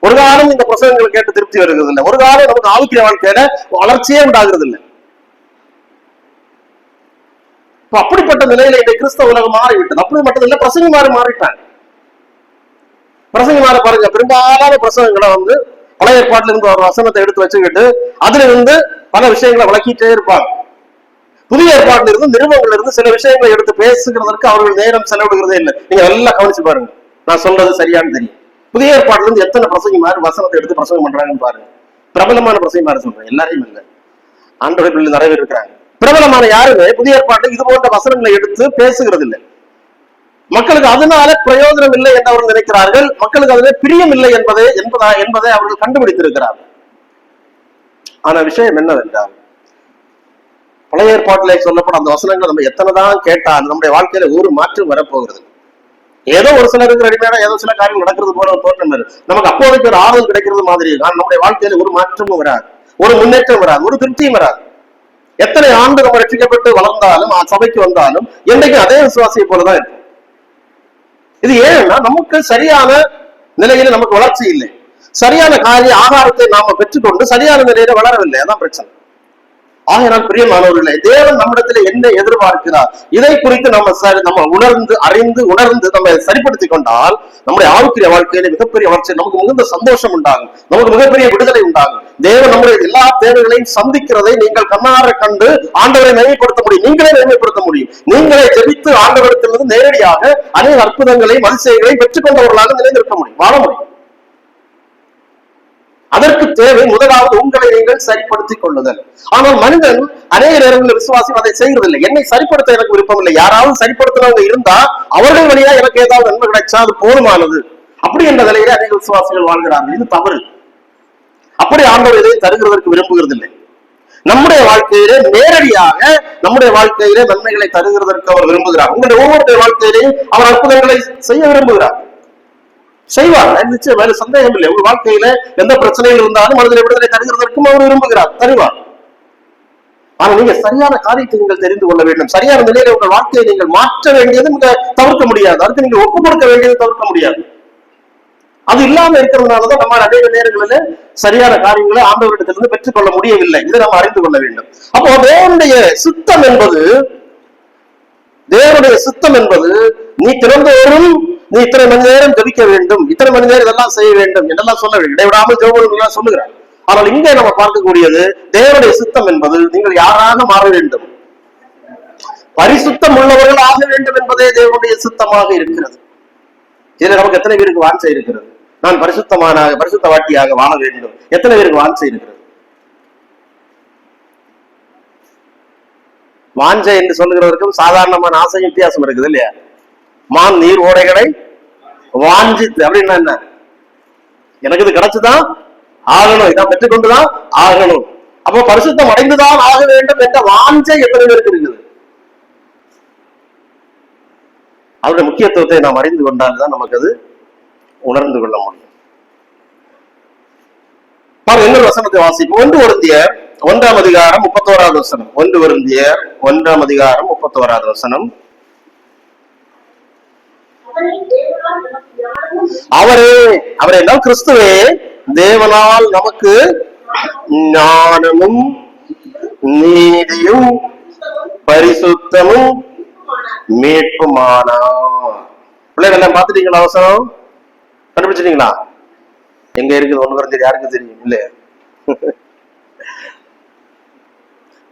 ஒரு காலம் இந்த பிரசங்கங்களை கேட்டு திருப்தி வருகிறது இல்லை. ஒரு காலம் நமக்கு ஆவிக்குரிய வாழ்க்கையில வளர்ச்சியே உண்டாகிறது இல்லை. அப்படிப்பட்ட நிலையில இந்த கிறிஸ்தவ உலகம் மாறிவிட்டது. அப்படி மட்டும் இல்ல, பிரசங்கிமாறு மாறிட்டாங்க. பிரசங்கிமாறு பாருங்க, பெரும்பாலான பிரசங்கங்களை பழைய ஏற்பாட்டில இருந்து ஒரு வசனத்தை எடுத்து வச்சுக்கிட்டு அதுல இருந்து பல விஷயங்களை விளக்கிட்டே இருப்பாங்க. புதிய ஏற்பாட்டில இருந்து நிறுவனங்கள்ல இருந்து சில விஷயங்களை எடுத்து பேசுகிறதற்கு அவர்கள் நேரம் செலவிடுகிறதே இல்லை. நீங்க எல்லாம் கவனிச்சு பாருங்க, நான் சொல்றது சரியானு தெரியும். புதிய ஏற்பாட்டில இருந்து எத்தனை பிரசங்கிமாறு வசனத்தை எடுத்து பிரசங்கம் பண்றாங்கன்னு பாருங்க. பிரபலமான பிரசங்கிமாறு சொல்றேன், எல்லாரையும் இல்லை, ஆண்டவருடைய பிள்ளை நிறைய இருக்கிறாங்க. பிரபலமான யாருமே புதிய ஏற்பாட்டில் இது போன்ற வசனங்களை எடுத்து பேசுகிறது இல்லை. மக்களுக்கு அதனால பிரயோஜனம் இல்லை என்று அவர்கள் நினைக்கிறார்கள். மக்களுக்கு அதிலே பிரியம் இல்லை என்பதை அவர்கள் கண்டுபிடித்திருக்கிறார்கள். ஆனா விஷயம் என்னவென்றால், பழைய ஏற்பாட்டிலே சொல்லப்படும் அந்த வசனங்கள் நம்ம எத்தனைதான் கேட்டால் நம்முடைய வாழ்க்கையில ஒரு மாற்றம் வரப்போகிறது. ஏதோ ஒரு சிலருக்கு ரெடிமேடா ஏதோ சில காரியங்கள் நடக்கிறது போல ஒரு தோற்றம் நமக்கு அப்போதைக்கு ஒரு ஆறுதல் கிடைக்கிறது மாதிரி. நம்முடைய வாழ்க்கையில ஒரு மாற்றமும் வராது, ஒரு முன்னேற்றம் வராது, ஒரு திருப்தியும் வராது. எத்தனை ஆண்டு நம்ம ரட்சிக்கப்பட்டு வளர்ந்தாலும் சபைக்கு வந்தாலும் என்னைக்கு அதே விசுவாசியை போலதான் இருக்கும். இது ஏன்னா நமக்கு சரியான நிலையில நமக்கு வளர்ச்சி இல்லை, சரியான காரிய ஆகாரத்தை நாம பெற்றுக்கொண்டு சரியான நிலையில வளரவில்லை. அதான் பிரச்சனை. ஆகையால் பிரியமானவர்களே, தேவன் நம்மிடத்தில் என்ன எதிர்பார்க்கிறார் இதை குறித்து நம்ம உணர்ந்து நம்ம சரிப்படுத்திக் கொண்டால் நம்முடைய ஆவிக்குரிய வாழ்க்கையில மிகப்பெரிய வளர்ச்சி, நமக்கு மிகுந்த சந்தோஷம் உண்டாகும், நமக்கு மிகப்பெரிய விடுதலை உண்டாகும். தேவன் நம்முடைய எல்லா தேவைகளையும் சந்திக்கிறதை நீங்கள் கண்ணார கண்டு ஆண்டவரை மேம்படுத்த முடியும், நீங்களே மேம்படுத்த முடியும். நீங்களே ஜெபித்து ஆண்டவரிடத்திலிருந்து நேரடியாக அநேக அற்புதங்களையும் அதிசயங்களையும் பெற்றுக் கொண்டவர்களாக நிலைநிற்க முடியும், வாழ முடியும். அதற்கு தேவை முதலாவது உங்களை நீங்கள் சரிப்படுத்திக் கொள்ளுதல். ஆனால் மனிதன் அநேக நேரங்களில் விசுவாசி அதை செய்வதில்லை. என்னை சரிப்படுத்த எனக்கு விருப்பம் இல்லை, யாராவது சரிப்படுத்தினவங்க இருந்தா அவர்கள் வழியா எனக்கு ஏதாவது நன்மை கிடைச்சா அது போதுமானது, அப்படி என்ற நிலையில அநேக விசுவாசிகள் வாழ்கிறார்கள். இது தவறு. அப்படி ஆண்டவர் இதை தருகிறதற்கு விரும்புகிறது இல்லை. நம்முடைய வாழ்க்கையிலே நேரடியாக நம்முடைய வாழ்க்கையிலே நன்மைகளை தருகிறதற்கு அவர் விரும்புகிறார். உங்களுடைய ஒவ்வொருடைய வாழ்க்கையிலேயும் அவர் அற்புதங்களை செய்ய விரும்புகிறார், செய்வார். நிச்சயம், வேற சந்தேகம் இல்லை. உங்க வாழ்க்கையில எந்த பிரச்சனைகள் இருந்தாலும் மனதில் விடுதலை தருகிறதற்கும் அவர் விரும்புகிறார், தருவார். ஆனா நீங்க சரியான காரியத்தை நீங்கள் தெரிந்து கொள்ள வேண்டும். சரியான நிலையில உங்கள் வாழ்க்கையை நீங்கள் மாற்ற வேண்டியது மிக தவிர்க்க முடியாது, அதுக்கு நீங்க ஒப்புக் கொடுக்க வேண்டியது தவிர்க்க முடியாது. அது இல்லாம இருக்கிறதுனாலதான் நம்ம அநேக நேரங்களில் சரியான காரியங்களை ஆண்டவரிடத்திலிருந்து பெற்றுக்கொள்ள முடியவில்லை. இதை நம்ம அறிந்து கொள்ள வேண்டும். அப்போ தேவனுடைய சித்தம் என்பது நீ திறந்தோறும் நீ இத்தனை மணி நேரம் ஜபிக்க வேண்டும், இத்தனை மணி நேரம் இதெல்லாம் செய்ய வேண்டும் என்றெல்லாம் சொல்ல வேண்டும், இடைவிடாமல் ஜெபம் சொல்லுகிறார். ஆனால் இங்கே நம்ம பார்க்கக்கூடியது தேவனுடைய சித்தம் என்பது நீங்கள் யாராக மாற வேண்டும், பரிசுத்தம் உள்ளவர்கள் ஆக வேண்டும் என்பதே தேவனுடைய சித்தமாக இருக்கிறது. இதுல நமக்கு எத்தனை பேருக்கு வாஞ்சை இருக்கிறது? நான் பரிசுத்த வாட்டியாக வாழ வேண்டும். எத்தனை பேருக்கு வாஞ்சை இருக்கிறது? வாஞ்சை என்று சொல்லுகிறவருக்கும் சாதாரணமான ஆசை வித்தியாசம் இருக்குது இல்லையா? மான் நீர் ஓடைகளை வாஞ்சித்து அப்படின்னா என்ன? எனக்கு இது கிடைச்சுதான் ஆகணும், இதான் பெற்றுக்கொண்டுதான் ஆகணும். அப்போ பரிசுத்தம் அடைந்துதான் ஆக வேண்டும் என்ற வாஞ்சை எத்தனை பேருக்கு இருக்குது? அவருடைய முக்கியத்துவத்தை நாம் அறிந்து கொண்டால்தான் நமக்கு அது உணர்ந்து கொள்ள முடியும். இன்னொரு வசனத்தை வாசிப்போம். 1 கொரிந்தியர் 1ஆம் அதிகாரம் 31வது வசனம். 1 கொரிந்தியர் 1ஆம் அதிகாரம் 31வது வசனம். அவரே கிறிஸ்துவே தேவனால் நமக்கு ஞானமும் நீதியும் பரிசுத்தமும் மீட்புமானார். பிள்ளைகள் பார்த்துட்டீங்களா? அவசரம் கண்டுபிடிச்சிட்டீங்களா? எங்க இருக்குது 1 கொரிந்தியர் யாருக்கு தெரியும் இல்லையா?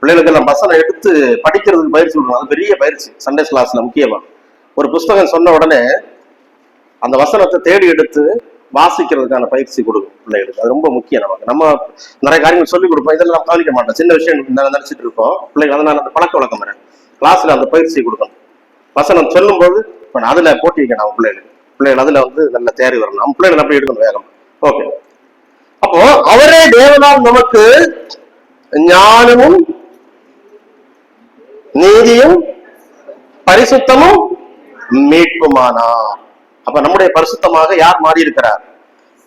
பிள்ளைகளுக்கு எல்லாம் வசனம் எடுத்து படிக்கிறதுக்கு பயிற்சி கொடுக்கணும். அது பெரிய பயிற்சி. சண்டே கிளாஸ்ல முக்கியமா ஒரு புஸ்தகம் சொன்ன உடனே அந்த வசனத்தை தேடி எடுத்து வாசிக்கிறதுக்கான பயிற்சி கொடுக்கும் பிள்ளைகளுக்கு. அது ரொம்ப முக்கியம். நம்ம நிறைய காரியங்கள் சொல்லிக் கொடுப்போம், இதெல்லாம் கவனிக்க மாட்டோம், சின்ன விஷயம் நினைச்சிட்டு இருப்போம் பிள்ளைகள். அதனால அந்த பழக்க வழக்கம் கிளாஸ்ல அந்த பயிற்சி கொடுக்கணும். வசனம் சொல்லும் போது அதுல போட்டி வைக்கணும் பிள்ளைகள் அதுல நல்ல தேறி வரணும். நம்ம பிள்ளைகள் அப்படி எடுக்கணும் வேகம். ஓகே. அப்போ அவரே தேவனால் நமக்கு ஞானமும் நீதியும் பரிசுத்தமும் மீட்புமானார். அப்ப நம்முடைய பரிசுத்தமாக யார் மாறி இருக்கிறார்?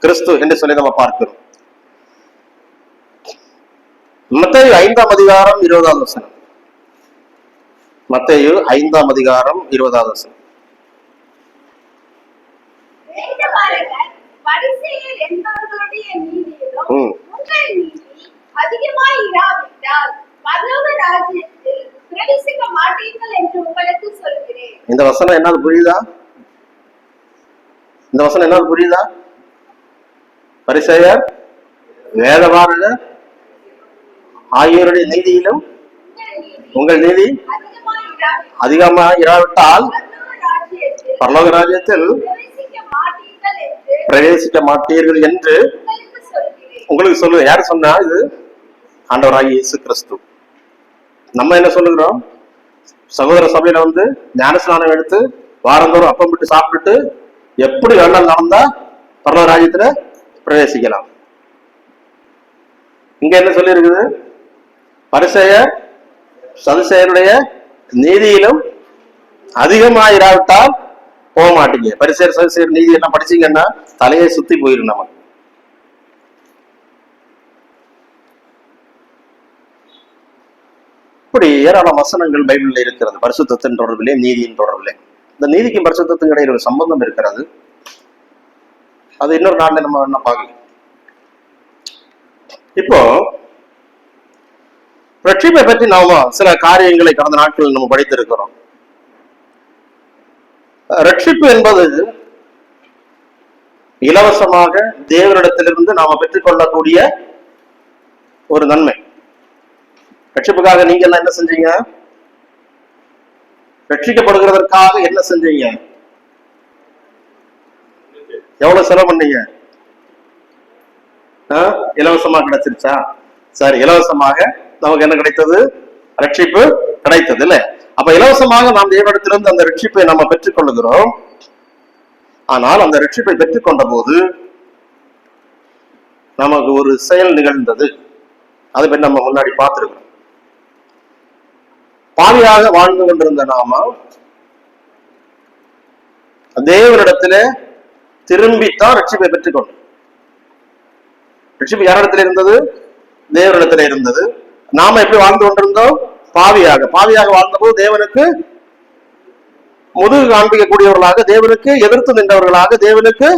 கிறிஸ்து என்று சொல்லி நம்ம பார்க்கிறோம். மத்தேயு 5ஆம் அதிகாரம் 20வது வசனம். மத்தேயு 5ஆம் அதிகாரம் 20வது வசனம். இந்த வசனம் என்னால புரியுதா? இந்த வசனம் என்னால புரியுதா? பரிசேயர் வேதபாரகர் ஆகியோருடைய நீதியிலும் உங்கள் நீதி அதிகமாக இராவிட்டால் பரலோக ராஜ்யத்தில் பிரவேசிக்க மாட்டீர்கள் என்று உங்களுக்கு சொல்லுங்க. யாரு சொன்னா? இது ஆண்டவராகிய இயேசு கிறிஸ்து. நம்ம என்ன சொல்லுகிறோம்? சகோதர சபையில ஞானஸ்நானம் எடுத்து வாரந்தோறும் அப்பம் விட்டு சாப்பிட்டுட்டு எப்படி வேண்டாம் நடந்தா பரலோக ராஜ்யத்துல பிரவேசிக்கலாம். இங்க என்ன சொல்லி இருக்குது? பரிசேயர் சதுசேயருடைய நீதியிலும் அதிகமாயிராவிட்டால் போக மாட்டீங்க. பரிசேயர் சதுசேயர் நீதி என்ன படிச்சீங்கன்னா தலையை சுத்தி போயிடும் நமக்கு. இப்படி ஏராளம் வசனங்கள் பைபிள்ல இருக்கிறது பரிசுத்தத்தின் தொடர்பிலே, நீதியின் தொடர்பிலே. இந்த நீதிக்கும் பரிசுத்தத்துக்கும் இடையில ஒரு சம்பந்தம் இருக்கிறது. அது இன்னொரு நாள்ல நம்ம என்ன பார்க்கலாம். இப்போ ரட்சிப்பை பற்றி நாம சில காரியங்களை கடந்த நாட்களில் நம்ம படித்திருக்கிறோம். ரட்சிப்பு என்பது இலவசமாக தேவனிடத்திலிருந்து நாம பெற்றுக்கொள்ளக்கூடிய ஒரு நன்மை. ரட்சிப்புக்காக நீங்க எல்லாம் என்ன செஞ்சீங்க? ரட்சிக்கப்படுகிறதற்காக என்ன செஞ்சீங்க? எவ்வளவு செலவு பண்ணீங்க? இலவசமா கிடைச்சிருச்சா? சரி, இலவசமாக நமக்கு என்ன கிடைத்தது? ரட்சிப்பு கிடைத்தது இல்ல? அப்ப இலவசமாக நாம் தேவனிடத்திலிருந்து அந்த ரட்சிப்பை நம்ம பெற்றுக்கொள்ளுகிறோம். ஆனால் அந்த ரட்சிப்பை பெற்றுக்கொண்ட போது நமக்கு ஒரு செயல் நிகழ்ந்தது. அதை பற்றி நம்ம முன்னாடி பார்த்திருக்கிறோம். பாவியாக வாழ்ந்து கொண்டிருந்த நாம தேவனிடத்துல திரும்பித்தான் ரட்சிப்பை பெற்றுக்கொண்டோம். ரட்சிப்பு யாரிடத்துல இருந்தது? தேவனிடத்துல இருந்தது. நாம எப்படி வாழ்ந்து கொண்டிருந்தோம்? பாவியாக வாழ்ந்தபோது தேவனுக்கு முதுகு காண்பிக்கக்கூடியவர்களாக, தேவனுக்கு எதிர்த்து நின்றவர்களாக, தேவனுக்கு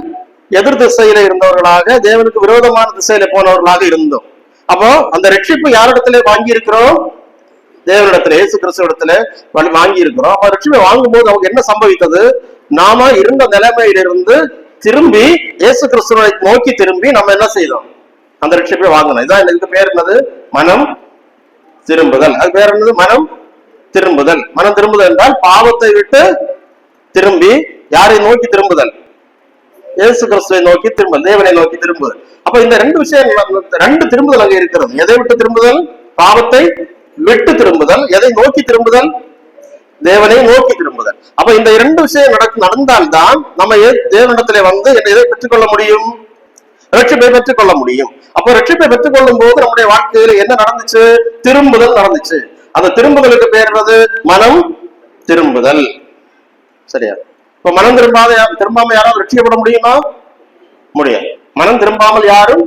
எதிர் திசையில இருந்தவர்களாக, தேவனுக்கு விரோதமான திசையில போனவர்களாக இருந்தோம். அப்போ அந்த ரட்சிப்பு யாரிடத்துல வாங்கி இருக்கிறோம்? தேவனிடத்துல, இயேசு கிறிஸ்துவிடத்துல வாங்கி இருக்கிறோம். அப்ப ரட்சிப்பை வாங்கும் போது அவங்க என்ன சம்பவித்தது? நாம இருந்த நிலைமையிலிருந்து திரும்பி இயேசு கிறிஸ்துவை நோக்கி திரும்பி நம்ம என்ன செய்தோம்? அந்த ரட்சிப்பை வாங்கணும். இதான் இதுக்கு பேர் என்னது? மனம் திரும்புதல். அது பேர் என்னது? மனம் திரும்புதல். மனம் திரும்புதல் என்றால் பாவத்தை விட்டு திரும்பி யாரை நோக்கி திரும்புதல்? இயேசு கிறிஸ்துவை நோக்கி திரும்புதல், தேவனை நோக்கி திரும்புதல். அப்ப இந்த ரெண்டு விஷயம், ரெண்டு திரும்புதல் அங்கே இருக்கிறது. எதை விட்டு திரும்புதல்? பாவத்தை விட்டு திரும்புதல். எதை நோக்கி திரும்புதல்? தேவனை நோக்கி திரும்புதல். அப்ப இந்த இரண்டு விஷயம் நடந்தால்தான் நம்ம தேவனிடத்திலே வந்து எதை பெற்றுக்கொள்ள முடியும்? ரட்சிப்பை பெற்றுக்கொள்ள முடியும். அப்போ ரட்சிப்பை பெற்றுக்கொள்ளும் போது நம்முடைய வாழ்க்கையில என்ன நடந்துச்சு? திரும்புதல் நடந்துச்சு. அந்த திரும்புதலுக்கு பேர் என்னது? மனம் திரும்புதல். சரியா? இப்ப மனம் திரும்பாம யாராவது ரட்சிக்கப்பட முடியுமா? முடியாது. மனம் திரும்பாமல் யாரும்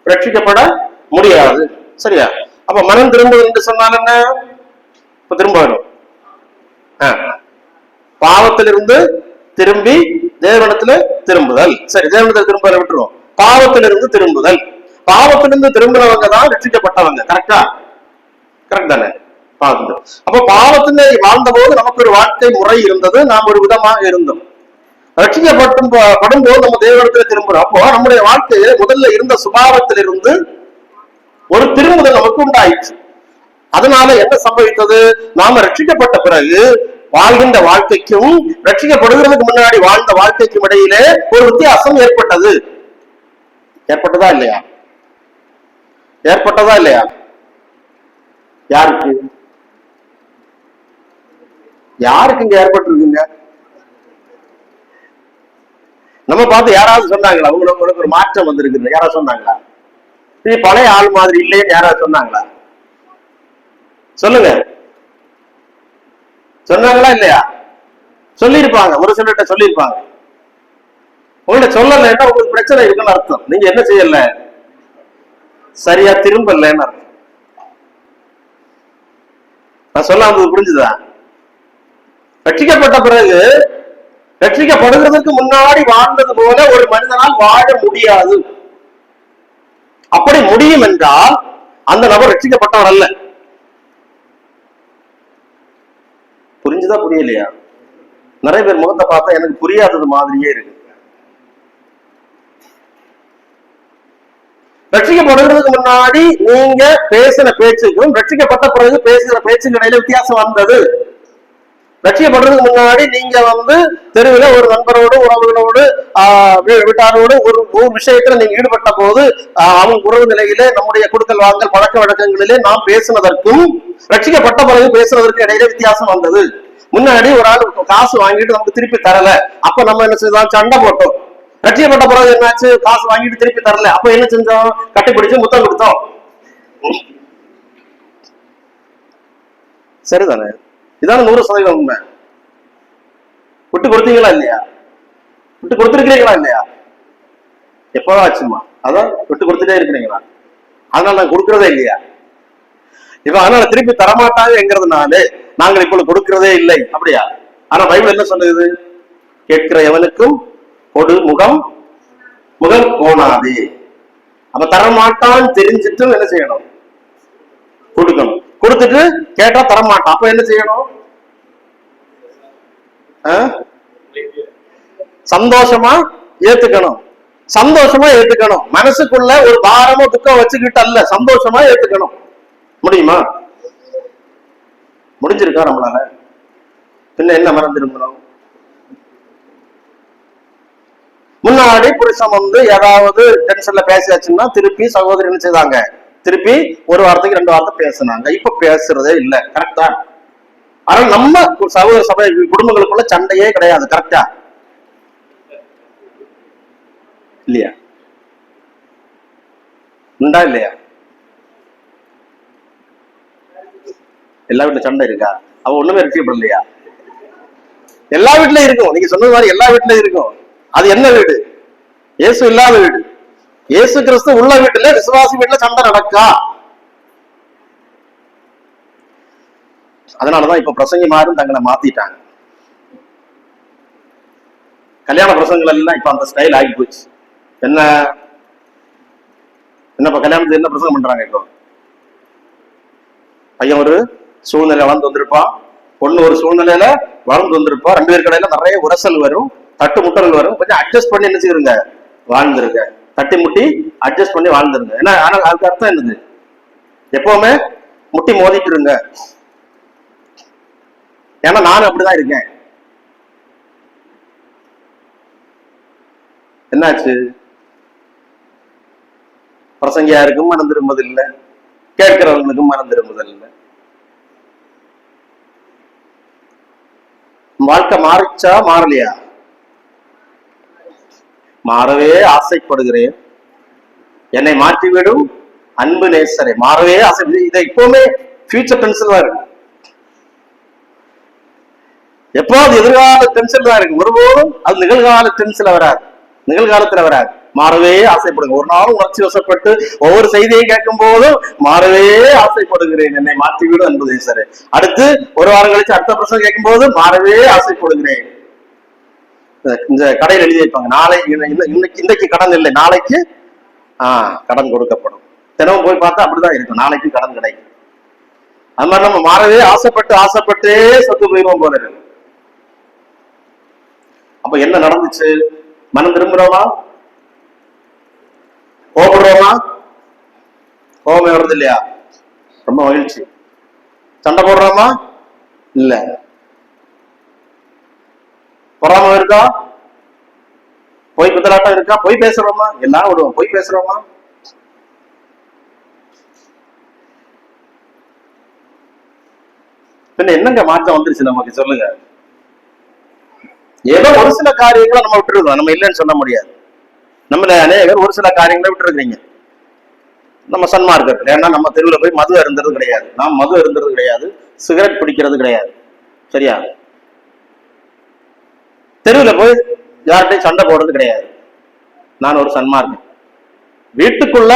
ரட்சிக்கப்பட முடியாது. சரியா? அப்ப மனம் திரும்புதல் என்று சொன்னால் என்ன? இப்ப திரும்ப வரும். பாவத்திலிருந்து திரும்பி தேவனிடத்துல திரும்புதல். சரி, தேவனிடத்துல திரும்ப விட்டுருவோம். பாவத்திலிருந்து திரும்புதல். பாவத்திலிருந்து திரும்பினவங்க தான் ரட்சிக்கப்பட்டவங்க. கரெக்டா? கரெக்ட் தானே? அப்ப பாவத்திலே வாழ்ந்த போது நமக்கு ஒரு வாழ்க்கை முறை இருந்தது, நாம் ஒரு விதமாக இருந்தோம். ரட்சிக்கப்படும் போது நம்ம தேவனிடத்துல திரும்புறோம். அப்போ நம்முடைய வாழ்க்கையை முதல்ல இருந்த சுபாவத்திலிருந்து ஒரு திரும்புதல் நமக்கு உண்டாயிடுச்சு. அதனால என்ன சம்பவித்தது? நாம ரட்சிக்கப்பட்ட பிறகு வாழ்கின்ற வாழ்க்கைக்கும் ரட்சிக்கப்படுகிறதுக்கு முன்னாடி வாழ்ந்த வாழ்க்கைக்கும் இடையிலே ஒரு வித்தியாசம் ஏற்பட்டது. ஏற்பட்டதா இல்லையா? ஏற்பட்டதா இல்லையா? யாருக்கு யாருக்கு இங்க ஏற்பட்டிருக்குங்க? நம்ம பார்த்து யாராவது சொன்னாங்களா உங்களுக்கு ஒரு மாற்றம் வந்திருக்கு? யாராவது சொன்னாங்களா? இது பழைய ஆள் மாதிரி இல்லைன்னு யாராவது சொன்னாங்களா? சொல்லுங்க, சொன்னாங்களா இல்லையா? சொல்லியிருப்பாங்க, ஒரு சிலர்கிட்ட சொல்லியிருப்பாங்க. உங்கள்கிட்ட சொல்லலைன்னா உங்களுக்கு பிரச்சனை இருக்குன்னு அர்த்தம். நீங்க என்ன செய்யல? சரியா திரும்பலன்னு அர்த்தம். நான் சொல்ல வந்தது புரிஞ்சுதா? ரட்சிக்கப்பட்ட பிறகு ரட்சிக்கப்படுகிறதுக்கு முன்னாடி வாழ்ந்தது போல ஒரு மனிதனால் வாழ முடியாது. அப்படி முடியும் என்றால் அந்த நபர் ரட்சிக்கப்பட்டவர் அல்ல. புரிஞ்சுதா புரியலையா? நிறைய பேர் முகத்தை பார்த்தா எனக்கு புரியாதது மாதிரியே இருக்கு. ரட்சிக்கப்படுறதுக்கு முன்னாடி நீங்க பேசின பேச்சுக்கும் ரட்சிக்கப்பட்ட பிறகு பேசுகிற பேச்சுக்கு இடையில வித்தியாசம் வந்தது. ரட்சிக்கப்படுறதுக்கு முன்னாடி நீங்க தெருவில் ஒரு நண்பரோடு, உறவுகளோடு, வீட்டாரோடு ஒரு விஷயத்துல நீங்க ஈடுபட்ட போது அவங்க உறவு நிலையிலே நம்முடைய கொடுக்கல் வாங்கல் பழக்க வழக்கங்களிலே நாம் பேசினதற்கும் ரட்சிக்கப்பட்ட பிறகு பேசுறதற்கு இடையில வித்தியாசம் வந்தது. முன்னாடி ஒரு ஆள் காசு வாங்கிட்டு நமக்கு திருப்பி தரல, அப்ப நம்ம என்ன செய்தோம்? சண்டை போட்டோம். லட்சியப்பட்ட பிறகு என்னாச்சு? காசு வாங்கிட்டு திருப்பி தரல, அப்ப என்ன செஞ்சோம்? கட்டி பிடிச்சு முத்தம் கொடுத்தோம். சரிதானே? இதான 100% உண்மை. விட்டு கொடுத்தீங்களா இல்லையா? விட்டு கொடுத்துருக்கிறீங்களா இல்லையா? எப்பதான் ஆச்சுமா? அதான் விட்டு கொடுத்துட்டே இருக்கிறீங்களா? அதனால நான் கொடுக்கறதே இல்லையா? இப்ப அதனால திருப்பி தரமாட்டாங்கிறதுனால நாங்கள் இப்பொழுது கொடுக்கிறதே இல்லை, அப்படியா? ஆனா பைபிள் என்ன சொல்லுது? கேட்கிற எவனுக்கும் கொடு, முகம் முகம் கோணாதே. அப்ப தரமாட்டான்னு தெரிஞ்சிட்டும் என்ன செய்யணும்? கொடுக்கணும். கொடுத்துட்டு கேட்டா தரமாட்டான், அப்ப என்ன செய்யணும்? சந்தோஷமா ஏத்துக்கணும். சந்தோஷமா ஏத்துக்கணும். மனசுக்குள்ள ஒரு பாரமோ துக்கம் வச்சுக்கிட்டு அல்ல, சந்தோஷமா ஏத்துக்கணும். முடியுமா? முடிஞ்சிருக்கா நம்மளால? பின்ன என்ன மறந்துருக்கணும்? முன்னாடி புருஷன் ஏதாவது டென்ஷன்ல பேசியாச்சுன்னா திருப்பி சகோதரி என்ன செய்தாங்க? திருப்பி ஒரு வாரத்துக்கு 2 வார்த்தை பேசினாங்க. இப்ப பேசுறதே இல்ல. கரெக்டா? ஆனா நம்ம சகோதர சபை குடும்பங்களுக்குள்ள சண்டையே கிடையாது. கரெக்டா இல்லையா? உண்டா இல்லையா? எல்லா வீட்டுல சண்டை இருக்கா? அவ ஒண்ணுமே ரசிக்கப்படலையா? எல்லா வீட்லயும் இருக்கும். நீங்க சொன்னது மாதிரி எல்லா வீட்லயும் இருக்கும். அது என்ன வீடு? இயேசு இல்லாத வீடு. இயேசு கிறிஸ்து உள்ள வீட்டுல விசுவாசி வீட்டுல சண்டை நடக்கா? அதனாலதான் இப்ப பிரசங்கிமாரும் தங்களை மாத்திட்டாங்க. கல்யாண பிரசங்கங்கள் எல்லாம் இப்ப அந்த ஸ்டைல் ஆகி போச்சு. என்னப்பா கல்யாணத்துக்கு என்ன பிரசங்கம் பண்றாங்க? இப்போ பையன் ஒரு சூழ்நிலை வளர்ந்து வந்திருப்பான், பொண்ணு ஒரு சூழ்நிலையில வளர்ந்து வந்திருப்பா. 2 பேர் கடையில நிறைய உரசல் வரும், தட்டு முட்டல் வரும். கொஞ்சம் அட்ஜஸ்ட் பண்ணி என்ன செய்யுங்க? வாழ்ந்துருங்க. தட்டி முட்டி அட்ஜஸ்ட் பண்ணி வாழ்ந்துருங்க. ஏன்னா ஆனால் அதுக்கு அர்த்தம் என்னது? எப்பவுமே முட்டி மோதிட்டு இருங்க. ஏன்னா நானும் அப்படிதான் இருக்கேன். என்னாச்சு? பிரசங்கியாருக்கும் மனம் திரும்புவதில்லை, கேட்கிறவங்களுக்கும் மனம் திரும்புவதில்லை. வாழ்க்கை மாறிச்சா மாறலையா? மாறவே ஆசைப்படுகிறேன், என்னை மாற்றிவிடும் அன்பு நேசரை. மாறவே ஆசை. இதை இப்பவுமே ஃபியூச்சர் டென்ஷன் தான் இருக்கு. எப்போது எதிர்கால டென்ஷன் தான் இருக்கு. ஒருபோதும் அது நிகழ்கால டென்ஷன்ல வராது, நிகழ்காலத்துல வராது. மாறவே ஆசைப்படுங்க. ஒரு நாளும் உணர்ச்சி வசப்பட்டு ஒவ்வொரு செய்தியை கேட்கும் போதும் மாறவே ஆசைப்படுகிறேன், என்னை மாற்றிவிடும் அன்பு நேசரை. அடுத்து ஒரு வாரம் கழிச்சு அடுத்த பிரசங்கம் கேட்கும் போது மாறவே ஆசைப்படுகிறேன். இந்த கடையில் எழுதி வைப்பாங்க, நாளை இன்னைக்கு கடன் இல்லை, நாளைக்கு கடன் கொடுக்கப்படும். தினமும் போய் பார்த்தா அப்படிதான் இருக்கும், நாளைக்கு கடன் கிடைக்கும். அது மாதிரி நம்ம மாறவே ஆசைப்பட்டு ஆசைப்பட்டே சத்து போயிடுவோம் போல இருக்கு. அப்ப என்ன நடந்துச்சு? மனம் திரும்புறோமா? கோபப்படுறோமா? கோபமே வருது இல்லையா? ரொம்ப மகிழ்ச்சி. சண்டை போடுறோமா? இல்ல. பொறாம இருக்கா? பொய் பித்தலாட்டம் இருக்கா? பொய் பேசுறோமா? எல்லாம் விடுவோம். பொய் பேசுறோமா? பின்ன என்னங்க மாற்றம் வந்துருச்சு நமக்கு? சொல்லுங்க. ஏதோ ஒரு சில காரியங்களை நம்ம விட்டுருக்கோம், நம்ம இல்லைன்னு சொல்ல முடியாது. நம்மள அநேகர் ஒரு சில காரியங்களை விட்டுருக்கீங்க. நம்ம சன்மார்க்கர். ஏன்னா நம்ம தெருவில் போய் மது அருந்துறது கிடையாது, நாம் மது அருந்துறது கிடையாது, சிகரெட் பிடிக்கிறது கிடையாது. சரியா? தெருவில் போய் யார்கிட்டையும் சண்டை போடுறது கிடையாது. நான் ஒரு சன்மார்க்கன். வீட்டுக்குள்ள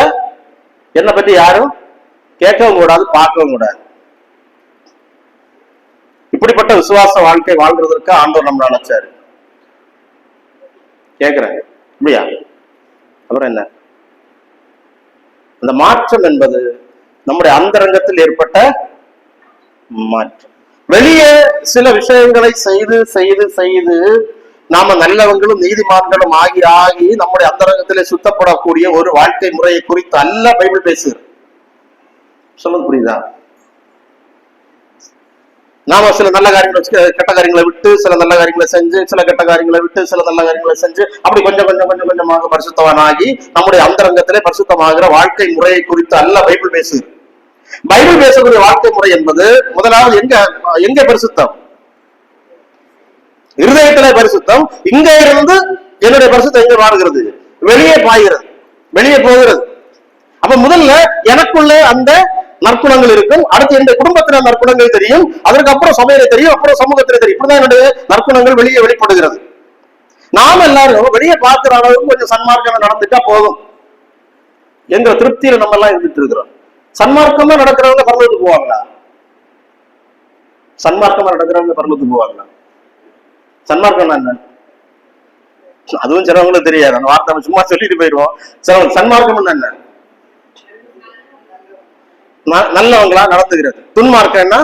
என்னை பத்தி யாரும் கேட்கவும் கூடாது, பார்க்கவும் கூடாது. இப்படிப்பட்ட விசுவாச வாழ்க்கை வாழ்றதற்கு ஆண்டவர் நம்மளை அழைச்சாரு. கேட்கிறேன், அப்படியா? அப்புறம் என்ன? அந்த மாற்றம் என்பது நம்முடைய அந்தரங்கத்தில் ஏற்பட்ட மாற்றம். வெளியே சில விஷயங்களை செய்து செய்து செய்து நாம நல்லவங்களும் நீதிமான்களும் ஆகி ஆகி நம்முடைய அந்தரங்கத்திலே சுத்தப்படக்கூடிய ஒரு வாழ்க்கை முறையை குறித்து அல்ல பைபிள் பேசுகிறது. சொல்லுங்க, புரியுதா? நாம சில நல்ல காரியங்களை கெட்ட காரியங்களை விட்டு, சில நல்ல காரியங்களை செஞ்சு, சில கெட்ட காரியங்களை விட்டு, சில நல்ல காரியங்களை செஞ்சு, அப்படி கொஞ்சம் கொஞ்சம் கொஞ்சம் கொஞ்சமாக பரிசுத்தவானாகி நம்முடைய அந்தரங்கத்திலே பரிசுத்தமாகிற வாழ்க்கை முறையை குறித்து அல்ல பைபிள் பேசுகிறது. பைபிள் பேசக்கூடிய வாழ்க்கை முறை என்பது முதலாவது எங்க பரிசுத்தம்? இருதயத்திலே பரிசுத்தம், இங்க இருந்து என்னுடைய பரிசுத்தம் எங்க வாழ்கிறது, வெளியே பாய்கிறது, வெளியே போகிறது. அப்ப முதல்ல எனக்குள்ள அந்த நற்குணங்கள் இருக்கும், அடுத்து என்னுடைய குடும்பத்தின நற்குணங்கள் தெரியும், அதற்கப்புறம் சபையில தெரியும், அப்புறம் சமூகத்தில தெரியும். இப்படிதான் என்னுடைய நற்குணங்கள் வெளியே வெளிப்படுகிறது. நாம எல்லாரும் வெளியே பார்க்கிற அளவுக்கு கொஞ்சம் சன்மார்க்கம் நடந்துட்டா போதும் என்ற திருப்தியில நம்ம எல்லாம் இருந்துட்டு இருக்கிறோம். சன்மார்க்கமா நடக்கிறவங்க பரலோகத்துக்கு போவாங்களா? சன்மார்க்கமா நடக்கிறவங்க பரலோகத்துக்கு போவாங்களா? சன்மார்க்கம் என்ன? அதுவும் சிலவங்களுக்கு தெரியாது. அந்த வார்த்தை சும்மா சொல்லிட்டு போயிடுவோம். சிலவங்க சன்மார்க்கம் என்ன? நல்லவங்களா நடத்துகிறது. துன்மார்க்கம்னா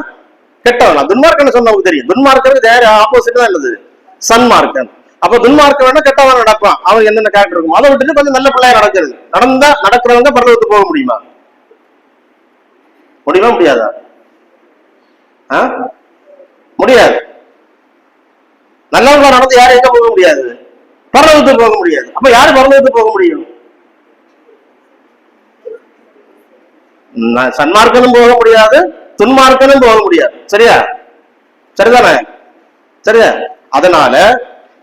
கெட்டவங்களா? துன்மார்க்கம் சொன்னவங்களுக்கு தெரியும். துன்மார்க்கம் வேற ஆப்போசிட் தான் இல்லது சன்மார்க்கம். அப்ப துன்மார்க்கம் வேணா கெட்டவன் நடப்பான், அவன் என்னென்ன கேரக்டர் இருக்கும். அதை விட்டுட்டு கொஞ்சம் நல்ல பிள்ளையா நடக்கிறது. நடக்கிறவங்க பரலோகத்துக்கு போக முடியுமா? முடியுமா? முடியாதா? முடியாது. நல்லவங்களா நடந்து யாரும் எங்க போக முடியாது? பரலோகத்துக்கு போக முடியாது. அப்ப யாரு பரலோகத்துக்கு போக முடியும்? சன்மார்க்கனும் போக முடியாது, துன்மார்க்கனும் போக முடியாது. சரியா? சரிதானே? சரியா? அதனால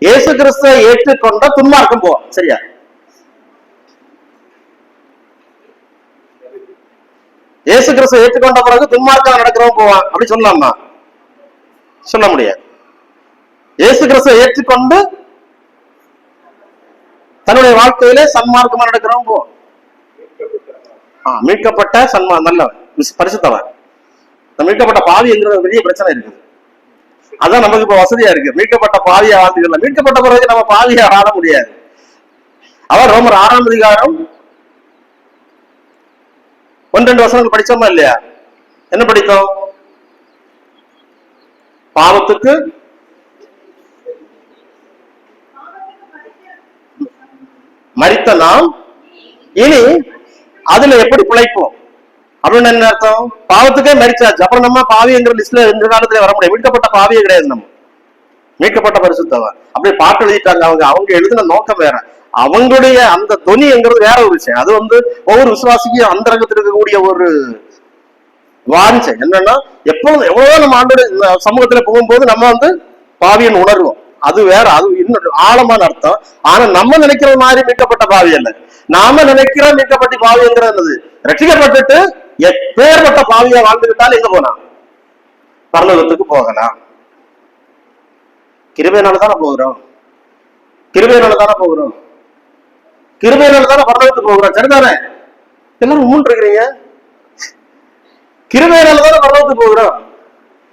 இயேசு கிறிஸ்துவை ஏற்றுக்கொண்ட துன்மார்க்கம் போவோம். சரியா? இயேசு கிறிஸ்துவை ஏற்றுக்கொண்ட பிறகு துன்மார்க்கம் நடக்கிறவன் போவான் அப்படி சொல்லலாமா? சொல்ல முடியாது. இயேசு கிறிஸ்துவை ஏற்றுக்கொண்டு தன்னுடைய வாழ்க்கையிலே சன்மார்க்கமா நடக்கிறவன் போவான். மீட்கப்பட்ட நல்லவன், பரிசுத்தவன். மீட்கப்பட்ட பாவி என்கிற பெரிய பிரச்சனை இருக்குது. அதான் நமக்கு இப்ப வசதியா இருக்கு. மீட்கப்பட்ட பாவியா வாழ்ந்துக்கலாம். மீட்கப்பட்ட பிறகு நம்ம பாவியா ஆட முடியாது. அவர் ரோமர் 6ஆம் அதிகாரம் 1-2 வசனங்கள் படிச்சோமா இல்லையா? என்ன படித்தோம்? பாவத்துக்கு மரித்த நாம் இனி அதுல எப்படி பிழைப்போம் அப்படின்னு என்ன அர்த்தம்? பாவத்துக்கே மரிச்சாச்சு, அப்புறம் நம்ம பாவிங்கிற லிஸ்ட்ல இந்த காலத்துல வர முடியாது. மீட்கப்பட்ட பாவியே கிடையாது. நம்ம மீட்கப்பட்ட பரிசுத்தவன். அப்படியே பாட்டு எழுதிட்டாங்க. அவங்க எழுதின நோக்கம் வேற, அவங்களுடைய அந்த தொனிங்கிறது வேற ஒரு விஷயம். அது ஒவ்வொரு விசுவாசிக்கும் அந்தரங்கத்தில் இருக்கக்கூடிய ஒரு வாஞ்சை என்னன்னா, எப்பொழுது எவ்வளவோ நம்ம ஆண்டோட சமூகத்துல போகும்போது நம்ம பாவியன் உணர்வோம். அது வேற, அது இன்னும் ஆழமான அர்த்தம். ஆனா நம்ம நினைக்கிற மாதிரி மீட்கப்பட்ட பாவி அல்ல. நாம நினைக்கிற மீட்கப்பட்ட பாவிங்கிறது ரட்சிக்கப்பட்டுட்டு எப்பேற்பட்ட பாவியா வாழ்ந்துவிட்டால் எங்க போனா? பரலோகத்துக்கு போகலாம். கிருபையினாலதானே போகிறோம். கிருபையினாலதானே போகிறோம். கிருபையினாலதானே பரலோகத்துக்கு போகிறோம். சரிதானே? எல்லாரும் மூன்று இருக்கிறீங்க. கிருபையினாலதானே பரலோகத்துக்கு போகிறோம்.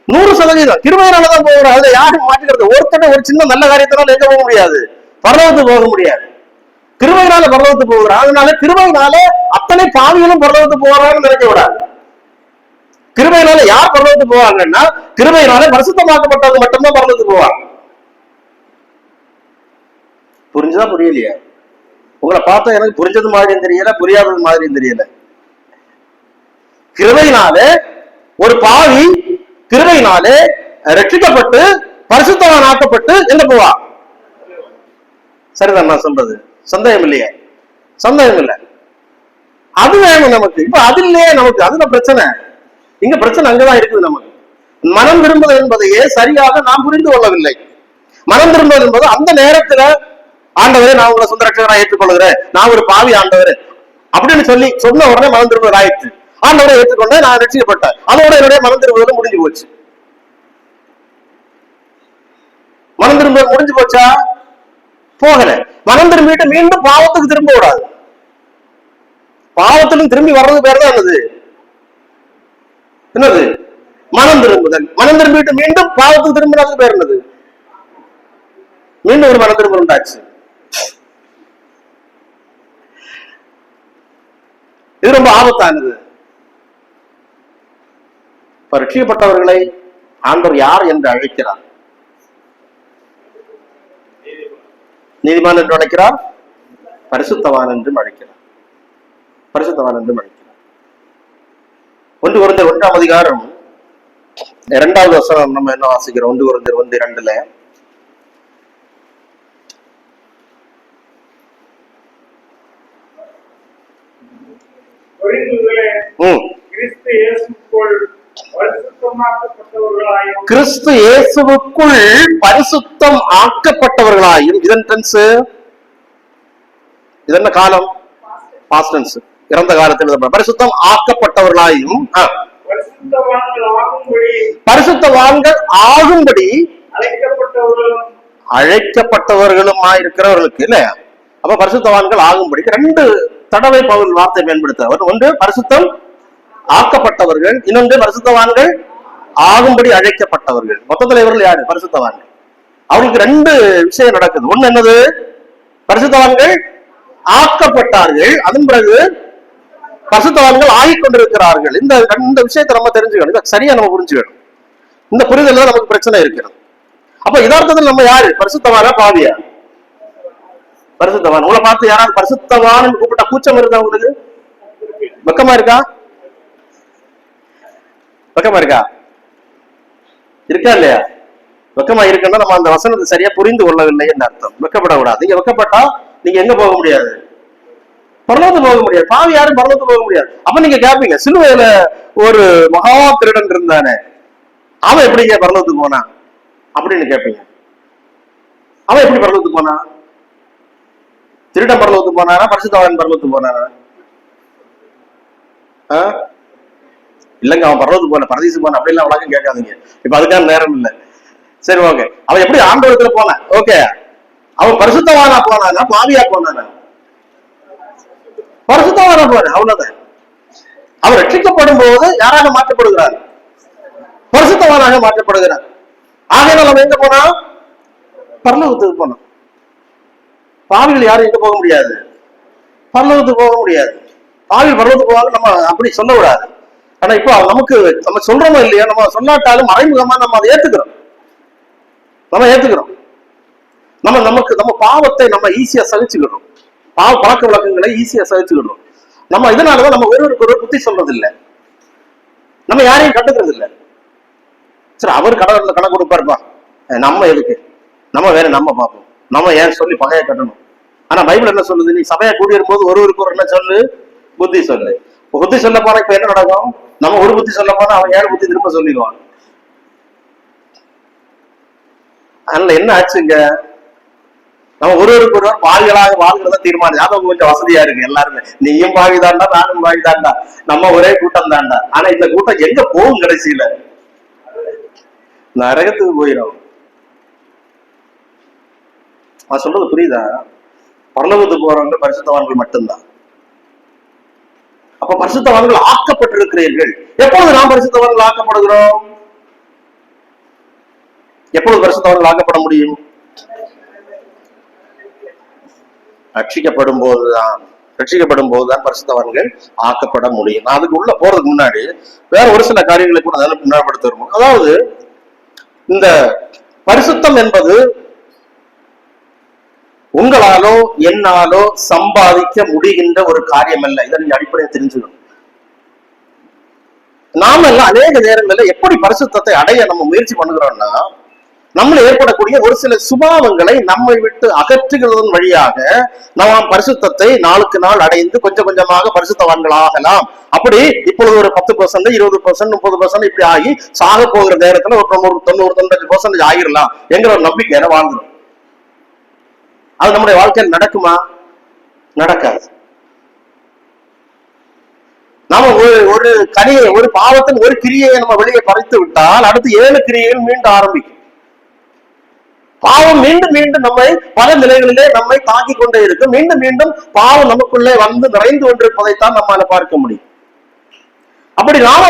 100% கிருபையினாலதான் போகிறோம். அதுல யாரும் மாற்றிக்கிறது. ஒருத்தனை ஒரு சின்ன நல்ல காரியத்தினால எங்க போக முடியாது? பரலோகத்துக்கு போக முடியாது. கிருபையினால பரலோகத்துக்கு போகிறோம். அதனால கிருபையினால அத்தனை பாவிகளும் பரலோகத்துக்கு போறாங்கன்னு நினைக்க விடாது. கிருபையினால யார் பரலோகத்துக்கு போவாங்கன்னா, கிருபையினால பரிசுத்தமாக்கப்பட்டவங்க மட்டும்தான் பரலோகத்துக்கு போவாங்க. புரிஞ்சுதா புரியலையா? உங்களை பார்த்தா எனக்கு புரிஞ்சது மாதிரியும் தெரியல, புரியாதது மாதிரியும் தெரியல. கிருபையினாலே ஒரு பாவி கிருபையினாலே ரட்சிக்கப்பட்டு பரிசுத்தவான் ஆக்கப்பட்டு எங்க போவா? சரிதான் நான் சொல்றது? சந்தேகம் இல்லையா? சந்தேகம் இல்லை. அது வேணும் நமக்கு. இப்ப அது இல்லையே நமக்கு. அதுல பிரச்சனை. இங்க பிரச்சனை அங்கதான் இருக்குது. நமக்கு மனம் திரும்புதல் என்பதையே சரியாக நாம் புரிந்து கொள்ளவில்லை. மனம் திரும்புதல் என்பது அந்த நேரத்துல ஆண்டவரே நான் உங்களை சொந்த ரட்சகராக ஏற்றுக்கொள்கிறேன், நான் ஒரு பாவி ஆண்டவர் அப்படின்னு சொன்ன உடனே மனம் திரும்புதல் ஆயிடுச்சு. ஆண்டவரை ஏற்றுக்கொண்டேன், நான் ரட்சிக்கப்பட்டேன். அதோட என்னுடைய மனம் திரும்புதல் முடிஞ்சு போச்சு. மனம் திரும்புதல் முடிஞ்சு போச்சா? போகல. மனம் திரும்பிட்டு மீண்டும் பாவத்துக்கு திரும்ப விடாது. பாவத்திலும் திரும்பி வர்றது பேர் தான் என்னது? மனம் திரும்புதல். மனம் திரும்பிட்டு மீண்டும் பாவத்துக்கு திரும்பினது பேர் என்னது? மீண்டும் ஒரு மனம் திரும்ப உண்டாச்சு. இது ரொம்ப ஆபத்தானது. ரட்சிக்கப்பட்டவர்களை ஆண்டவர் யார் என்று அழைக்கிறார்? நீதிமான் என்று அழைக்கிறார், பரிசுத்தவான் என்றும் அழைக்கிறார். பரிசுத்தவான் என்றும் அழைக்கிறார். 1 கொரிந்தியர் 1ஆம் அதிகாரம் 2வது வசனம் நம்ம என்ன வாசிக்கிறோம்? 1 கொரிந்தியர் 1:2 கிறிஸ்து இயேசுவுக்குள் பரிசுத்தமாக்கப்பட்ட கிறிஸ்து இயேசுவுக்குள் பரிசுத்தம் ஆக்கப்பட்டவர்களாயும், இதன் டென்ஸ், இதென்ன காலம்? பாஸ்ட் டென்ஸ், இறந்த காலத்தில். பரிசுத்தம் ஆக்கப்பட்டவர்களாயும், பரிசுத்தவான்கள் ஆகும்படி அழைக்கப்பட்டவர்களும் இருக்கிறவர்களுக்கு இல்லையா? அப்ப பரிசுத்தவான்கள் ஆகும்படி 2 தடவை பவுல் வார்த்தை பயன்படுத்த. ஒன்று பரிசுத்தம் ஆக்கப்பட்டவர்கள், இன்னொன்று பரிசுத்தவான்கள் ஆகும்படி அழைக்கப்பட்டவர்கள். மொத்தத்தில் இவர்கள் யாரு? பரிசுத்தவான்கள். அவர்களுக்கு 2 விஷயம் நடக்குது. ஒண்ணு என்னது? பரிசுத்தவான்கள் ஆக்கப்பட்டார்கள், அதன் பிறகு பரிசுத்தவான்கள் ஆகிக் கொண்டிருக்கிறார்கள். இந்த 2 விஷயத்தை நம்ம தெரிஞ்சுக்கணும், சரியா நம்ம புரிஞ்சுக்கணும். இந்த புரிதல் தான் நமக்கு பிரச்சனை இருக்கிறது. அப்ப யதார்த்தத்தில் நம்ம யாரு? பரிசுத்தவானா பாவியா? பரிசுத்தவான். உங்களை பார்த்து யாராவது பரிசுத்தவான் கூப்பிட்டா கூச்சம் இருக்கா? உங்களுக்கு வெக்கமா இருக்கா? வெக்கமா இருக்கா? இருக்கா இல்லையா? வெக்கமா இருக்குன்னா நம்ம அந்த வசனத்தை சரியா புரிந்து கொள்ளவில்லை என்று அர்த்தம். வெக்கப்படக்கூடாது. நீங்க வெக்கப்பட்டா நீங்க எங்க போக முடியாது? பரலோகத்துக்கு போக முடியாது. பாவி யாரும் பரலோகத்துக்கு போக முடியாது. அப்ப நீங்க கேட்பீங்க, சிலுவையில ஒரு மகா திருடன் இருந்தானே, அவன் எப்படிங்க பரலோகத்துக்கு போனா அப்படின்னு கேட்பீங்க. அவன் எப்படி பரலோகத்துக்கு போனா? திருடன் பரலோகத்துக்கு போனாரா? பரிசுத்தவான் பரலோகத்துக்கு போனாரா? இல்லங்க, அவன் பரலோகத்துக்கு போன, பரதீசு போன அப்படிலாம் உலகம் கேட்காதீங்க. இப்ப அதுக்கான நேரம் இல்லை. சரி, ஓகே. அவன் எப்படி ஆண்டவரத்துல போனான்? ஓகே, அவன் பரிசுத்தவானா போனானா பாவியா போனானா? பரிசுத்தவானா போன, அவ்வளவுதான். அவர் ரட்சிக்கப்படும் போது யாராக மாற்றப்படுகிறார்? பரிசுத்தவானாக மாற்றப்படுகிறார். ஆகையால் நம்ம எங்க போனா? பரலோகத்துக்கு போனோம். பாவிகள் யாரும் எங்க போக முடியாது? பரலோகத்துக்கு போக முடியாது. பாவிகள் பரலோகத்துக்கு போவாங்க, நம்ம அப்படி சொல்ல விடாது. ஆனா இப்போ நமக்கு நம்ம சொல்றோமோ இல்லையா, நம்ம சொல்லாட்டாலும் மறைமுகமா நம்ம அதை ஏத்துக்கிறோம். நம்ம பாவத்தை நம்ம ஈஸியா சகிச்சுக்கிறோம். பாவ பழக்க வழக்கங்களை ஈஸியா சகிச்சுக்கிறோம். நம்ம இதனாலதான் நம்ம ஒருவருக்கு ஒரு புத்தி சொல்றது இல்லை, நம்ம யாரையும் கண்டுக்கிறது இல்லை. சரி, அவர் கடவுள்ல கணக்கு கொடுப்பாருப்பா, நம்ம எதுக்கு, நம்ம வேற நம்ம பார்ப்போம், நம்ம ஏன் சொல்லி பகைய கட்டணும். ஆனா பைபிள் என்ன சொல்லுது? நீ சபையை கூடியிருக்கும் போது ஒருவருக்கு ஒரு என்ன சொல்லு? புத்தி சொல்லு. புத்தி சொல்ல போனா இப்ப என்ன நடக்கும்? நம்ம ஒரு புத்தி சொல்ல போனா அவன் 7 புத்தி திரும்ப சொல்லிடுவான். அதனால என்ன ஆச்சுங்க? நம்ம ஒருவருக்கு ஒருவர் பாவிகளாக வாழ்கிறத தீர்மானம். அது கொஞ்சம் வசதியா இருக்கு. எல்லாருமே நீயும் பாவிதாண்டா, நானும் பாவிதாண்டா, நம்ம ஒரே கூட்டம் தாண்டா. ஆனா இந்த கூட்டம் எங்க போகும்? கடைசியில நரகத்துக்கு போயிடும். நான் சொல்றது புரியுதா? பரலோகத்துக்கு போறவங்க பரிசுத்தவான்கள் மட்டும்தான். அப்ப பரிசுத்தவான்கள் ஆக்கப்பட்டிருக்கிறீர்கள். எப்பொழுது நாம் பரிசுத்தவான்கள் ஆக்கப்படுகிறோம்? எப்பொழுது பரிசுத்தவான்கள் ஆக்கப்பட முடியும்? ரட்சிக்கப்படும் போதுதான் பரிசுத்தவான்கள் ஆக்கப்பட முடியும். நான் அதுக்கு உள்ள போறதுக்கு முன்னாடி வேற ஒரு சில காரியங்களை கூட அதெல்லாம் முன்னாடிப்படுத்த விரும்பும். அதாவது இந்த பரிசுத்தம் என்பது உங்களாலோ என்னாலோ சம்பாதிக்க முடிகின்ற ஒரு காரியம் அல்ல. இதை நீங்க அடிப்படையை தெரிஞ்சுக்கணும். நாம எல்லாம் அநேக நேரங்களில் எப்படி பரிசுத்தத்தை அடைய நம்ம முயற்சி பண்ணுகிறோம்னா, நம்மள ஏற்படக்கூடிய ஒரு சில சுபாவங்களை நம்மை விட்டு அகற்றுகிறதன் வழியாக நாம் பரிசுத்தத்தை நாளுக்கு நாள் அடைந்து கொஞ்சம் கொஞ்சமாக பரிசுத்தவான்கள் ஆகலாம். அப்படி இப்பொழுது ஒரு 10%, 20%, 30% இப்படி ஆகி சாக போகிற நேரத்துல ஒரு 90-95% ஆகிடலாம் என்கிற ஒரு நம்பிக்கையில வாழ்ந்துடும். அது நம்முடைய வாழ்க்கையில் நடக்குமா? நடக்காது. நாம ஒரு கனியை, ஒரு பாவத்தின் ஒரு கிரியை நம்ம வெளியே பறித்து விட்டால் அடுத்து 7 கிரியைகள் மீண்டும் ஆரம்பிக்கும். பாவம் மீண்டும் மீண்டும் நம்மை பல நிலைகளிலே நம்மை தாக்கி கொண்டே இருக்கும். மீண்டும் மீண்டும் பாவம் நமக்குள்ளே வந்து நிறைந்து கொண்டிருப்பதைத்தான் நம்மால பார்க்க முடியும். அப்படி நாம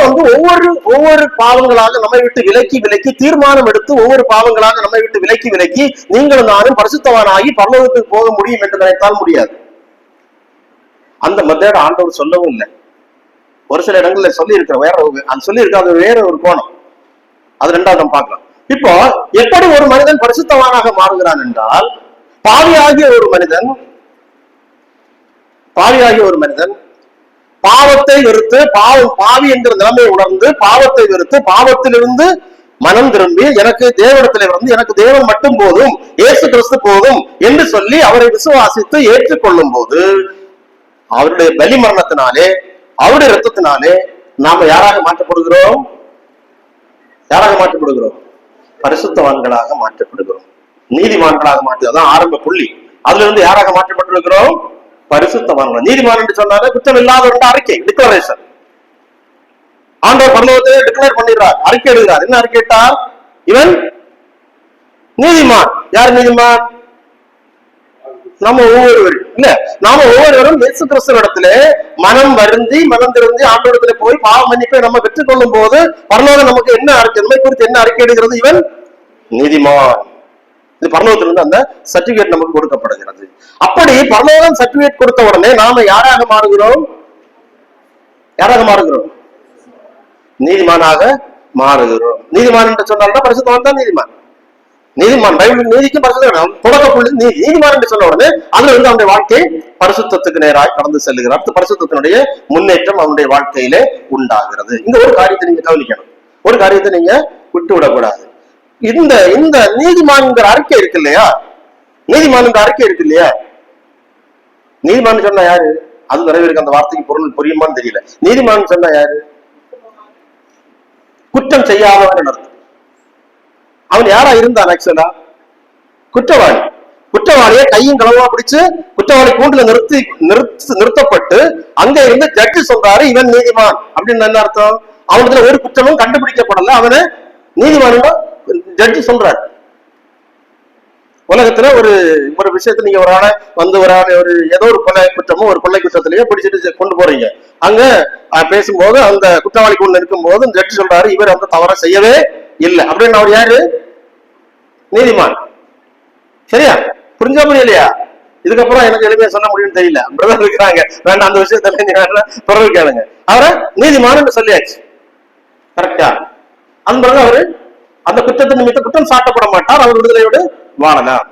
ஒவ்வொரு பாவங்களாக நம்மை விட்டு விலக்கி தீர்மானம் எடுத்து ஒவ்வொரு பாவங்களாக நம்மை விட்டு விலக்கி நீங்களும் நானும் பரிசுத்தவானாகி பரலோகத்துக்கு போக முடியும் என்று நினைத்தால் முடியாது. அந்த மெத்தேட் ஆண்டவர் சொல்லவும் இல்லை. ஒரு சில இடங்கள்ல சொல்லி இருக்கிற வேற ஒரு கோணம். அது 2வது நம்ம பார்க்கலாம். இப்போ எப்படி ஒரு மனிதன் பரிசுத்தவானாக மாறுகிறான் என்றால், பாவியாகிய ஒரு மனிதன் பாவத்தை வெறுத்து, பாவி என்கிற நிலைமையை உணர்ந்து பாவத்தை வெறுத்து பாவத்திலிருந்து மனம் திரும்பி எனக்கு தேவனிடத்திலே வந்து எனக்கு தேவன் மட்டும் போதும், இயேசு கிறிஸ்து போதும் என்று சொல்லி அவரை விசுவாசித்து ஏற்றுக்கொள்ளும் போது அவருடைய பலி மரணத்தினாலே அவருடைய இரத்தத்தினாலே நாம யாராக மாற்றப்படுகிறோம்? யாராக மாற்றப்படுகிறோம்? பரிசுத்தவான்களாக மாற்றப்படுகிறோம். நீதிமான்களாக மாற்றுதான் ஆரம்ப புள்ளி. அதுல இருந்து யாராக மாற்றப்பட்டிருக்கிறோம்? பரிசுத்தவான்கள். நீதிமான் என்று சொன்னாலே குற்றம் இல்லாத அறிக்கை, டிக்ளரேஷன். ஆண்டவர் பரலோகத்தை டிக்ளேர் பண்ணிடுறார், அறிக்கை எழுதுகிறார். என்ன அறிக்கைட்டார்? இவன் நீதிமான். யார் நீதிமான்? நம்ம ஒவ்வொருவரும் இல்ல, நாம ஒவ்வொருவரும் இயேசு கிறிஸ்துவிடத்திலே மனம் வருந்தி மனம் திருந்தி ஆண்டவரிடத்திலே போய் பாவ மன்னிப்பை நம்ம பெற்றுக் கொள்ளும் போது பரலோகம் நமக்கு என்ன அறிக்கை, நம்மை குறித்து என்ன அறிக்கை எடுக்கிறது? இவன் நீதிமான். இது பரலோகத்திலிருந்து அந்த சர்டிபிகேட் நமக்கு கொடுக்கப்படுகிறது. அப்படி பரலோகம் சர்டிபிகேட் கொடுத்த உடனே நாம யாராக மாறுகிறோம்? யாராக மாறுகிறோம்? நீதிமானாக மாறுகிறோம். நீதிமான் என்று சொன்னால்தான் பரிசுத்தவான் தான் நீதிமான். நீதிமான் பைபிள் நீதிக்கும் பரிசுத்தம் தொடக்கப்புள்ளி நீதிமான் என்று சொன்ன உடனே அதுல இருந்து அவனுடைய வாழ்க்கை பரிசுத்தத்துக்கு நேராக கடந்து செல்லுகிறார். அடுத்த பரிசுத்தத்தினுடைய முன்னேற்றம் அவனுடைய வாழ்க்கையிலே உண்டாகிறது. இங்க ஒரு காரியத்தை நீங்க கவனிக்கணும், ஒரு காரியத்தை நீங்க விட்டு விடக்கூடாது. இந்த இந்த நீதிமான்கிற அறிக்கை இருக்கு இல்லையா, நீதிமான் அறிக்கை இருக்கு இல்லையா, நீதிமான் சொன்னா யாரு? அது நிறைய பேருக்கு அந்த வார்த்தைக்கு பொருள் புரியுமான்னு தெரியல. நீதிமான் சொன்னா யாரு? குற்றம் செய்யாதவன் அர்த்தம். அவன் யாரா இருந்தான்? ஆக்சுவலா குற்றவாளி. குற்றவாளியை கையும் களவா பிடிச்சு குற்றவாளி கூண்டுல நிறுத்தப்பட்டு அங்க இருந்து ஜட்ஜி சொல்றாரு இவன் நீதிமான் அப்படின்னு என்ன அர்த்தம்? அவனுக்கு ஒரு குற்றமும் கண்டுபிடிக்கப்படல, அவனை நீதிமான் ஜட்ஜி சொல்றாரு. உலகத்துல ஒரு ஒரு விஷயத்த நீங்க ஒரு ஆளை வந்து ஒரு ஆளை ஒரு ஏதோ ஒரு கொலை குற்றமோ ஒரு கொள்ளை குற்றத்திலேயே பிடிச்சிட்டு கொண்டு போறீங்க. அங்க பேசும்போது அந்த குற்றவாளி கொண்டு இருக்கும் போது ஜட்ஜி சொல்றாரு இவர் அந்த தவற செய்யவே இல்லை அப்படின்னு. அவர் யாரு? நீதிமான். சரியா? புரிஞ்சா புரியலையா? இதுக்கப்புறம் எனக்கு எளிமையா சொல்ல முடியும்னு தெரியல. பிரதர் இருக்கிறாங்க, வேண்டாம் அந்த விஷயத்துல பிறகு கேளுங்க. அவரை நீதிமான் சொல்லியாச்சு. கரெக்டா? அதன் பிறகு அவரு அந்த குற்றத்தின் நிமித்த குற்றம் சாட்டப்பட மாட்டார், அவர் விடுதலையோடு வாழலாம்.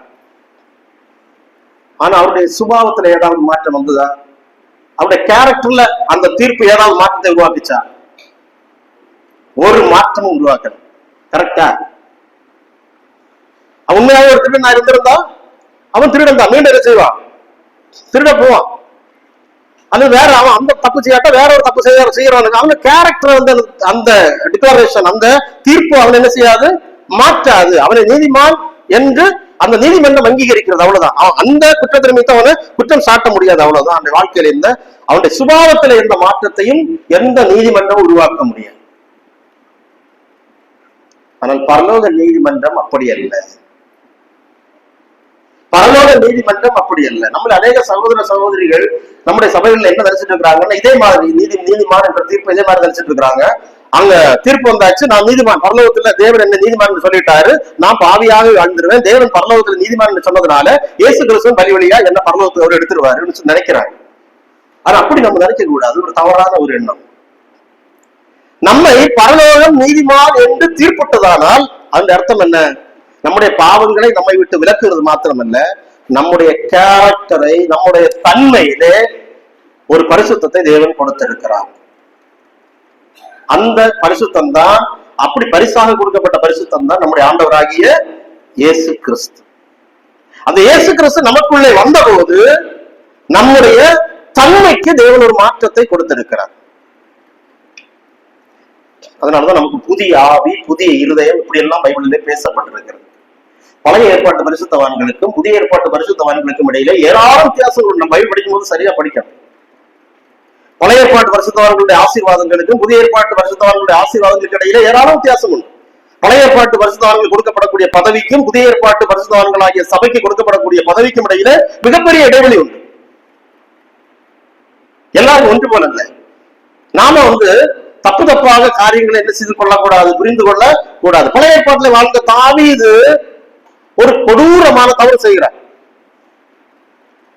ஆனா அவருடைய சுபாவத்துல ஏதாவது மாற்றம் வந்ததா? அவருடைய கேரக்டர்ல அந்த தீர்ப்பு ஏதாவது மாற்றத்தை உருவாக்கிச்சா? ஒரு மாற்றமும் உருவாக்கல. கரெக்டா? உண்மையாக ஒரு திருடன் நான் இருந்திருந்தா அவன் திருடன் தான், மீண்டும் என்ன செய்வான்? திருட போவான். அது வேற, அவன் அந்த தப்பு செய்யாட்ட வேற ஒரு தப்பு செய்யறான். அவன் கேரக்டர் வந்து அந்த டிக்ளரேஷன் அந்த தீர்ப்பு அவன் என்ன செய்யாது? மாற்றாது. அவனை நீதிமான் என்று அந்த நீதிமன்றம் அங்கீகரிக்கிறது. அவ்வளவுதான். அவன் அந்த குற்றத்தின் மீது அவனை குற்றம் சாட்ட முடியாது. அவ்வளவுதான். அந்த வாழ்க்கையில இருந்த அவனுடைய சுபாவத்தில் எந்த மாற்றத்தையும் எந்த நீதிமன்றம் உருவாக்க முடியாது. ஆனால் பரலோக நீதிமன்றம் அப்படி அல்ல. பரலோக நீதிமன்றம் அப்படி அல்ல. நம்மள அநேக சகோதர சகோதரிகள் நம்முடைய சபைகள்ல என்ன நினைச்சிட்டு இருக்கிறாங்கன்னா இதே மாதிரி நீதிமான் என்ற தீர்ப்பு இதே மாதிரி நினைச்சிட்டு இருக்கிறாங்க. அங்க தீர்ப்பு வந்தாச்சு, நான் நீதிமான், பரலோகத்துல தேவன் என்ன நீதிமான் சொல்லிட்டாரு, நான் பாவியாக வாழ்ந்துருவேன், தேவன் பரலோகத்துல நீதிமான் சொன்னதுனால இயேசு கிறிஸ்துவின் பலி வழியா என்ன பரலோகத்தை அவர் எடுத்துருவாருன்னு நினைக்கிறாங்க. ஆனா அப்படி நம்ம நினைக்க கூடாது. ஒரு தவறான ஒரு எண்ணம். நம்மை பரலோகம் நீதிமான் என்று தீர்ப்பிட்டதானால் அந்த அர்த்தம் என்ன? நம்முடைய பாவங்களை நம்மை விட்டு விலக்குறது மாத்திரமல்ல, நம்முடைய கேரக்டரை நம்முடைய தன்மையிலே ஒரு பரிசுத்தத்தை தேவன் கொடுத்திருக்கிறார். அந்த பரிசுத்தம் தான், அப்படி பரிசாக கொடுக்கப்பட்ட பரிசுத்தம் தான் நம்முடைய ஆண்டவராகிய இயேசு கிறிஸ்து. அந்த இயேசு கிறிஸ்து நமக்குள்ளே வந்த போது நம்முடைய தன்மைக்கு தேவன் ஒரு மாற்றத்தை கொடுத்திருக்கிறார். அதனாலதான் நமக்கு புதிய ஆவி, புதிய இருதயம் இப்படி எல்லாம் பைபிளிலே பேசப்பட்டிருக்கிறது. பழைய ஏற்பாட்டு பரிசுத்தவான்களுக்கும் புதிய ஏற்பாட்டு பரிசுத்தவான்களுக்கும் இடையில ஏராளம் வித்தியாசங்கள் நம்ம பைபிள் படிக்கும் போது சரியா படிக்கணும். பழைய ஏற்பாட்டு பரிசுத்தவான்களுடைய ஆசீர்வாதங்களுக்கும் புதிய ஏற்பாட்டு பரிசுத்தவான்களுடைய ஆசீர்வாதங்களுக்கு இடையில ஏராளம் வித்தியாசம் உண்டு. பழைய ஏற்பாட்டு பரிசுத்தவான்கள் கொடுக்கப்படக்கூடிய பதவிக்கும் புதிய ஏற்பாட்டு பரிசுத்தவான்களாகிய சபைக்கு கொடுக்கப்படக்கூடிய பதவிக்கும் இடையில மிகப்பெரிய இடைவெளி உண்டு. எல்லாரும் ஒன்று போல இல்லை. நாம தப்பு தப்பாக காரியங்களை என்ன செய்து கொள்ளக்கூடாது, புரிந்து கொள்ள கூடாது. பழைய ஏற்பாட்டில் வாழ்ந்த தாவீது ஒரு கொடூரமான தவறு செய்கிறார்.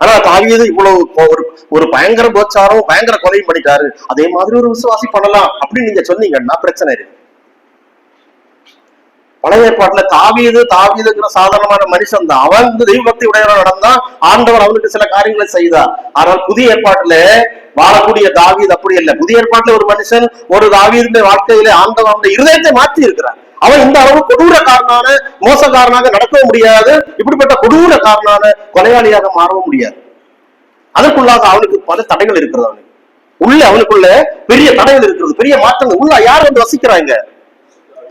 ஆனா தாவீது இவ்வளவு ஒரு பயங்கர போச்சாரம், பயங்கர கொலையும் பண்ணிட்டாரு, அதே மாதிரி ஒரு விசுவாசி பண்ணலாம் அப்படின்னு நீங்க சொன்னீங்கன்னா பிரச்சனை இருக்கு. பழைய ஏற்பாட்டுல தாவீதுங்கிற சாதாரணமான மனுஷன் தான். அவன் தெய்வ பக்தி உடையவன் நடந்தா ஆண்டவர் அவனுக்கு சில காரியங்களை செய்தார். ஆனால் புதிய ஏற்பாட்டுல வாழக்கூடிய தாவீது அப்படி இல்லை. புதிய ஏற்பாட்டுல ஒரு மனுஷன் ஒரு தாவீதுடைய வாழ்க்கையில ஆண்டவர் அவனுடைய இருதயத்தை மாற்றி இருக்கிறார். அவன் இந்த அளவு கொடூரக்காரனான மோசக்காரனாக நடக்கவும் முடியாது, இப்படிப்பட்ட கொடூரக்காரனான கொலையாளியாக மாறவும் முடியாது. அதற்குள்ளாக அவனுக்கு பல தடைகள் இருக்கிறது. அவனுக்குள்ள பெரிய தடைகள் இருக்கிறது, பெரிய மாற்றங்கள் உள்ள. யார் வசிக்கிறாங்க?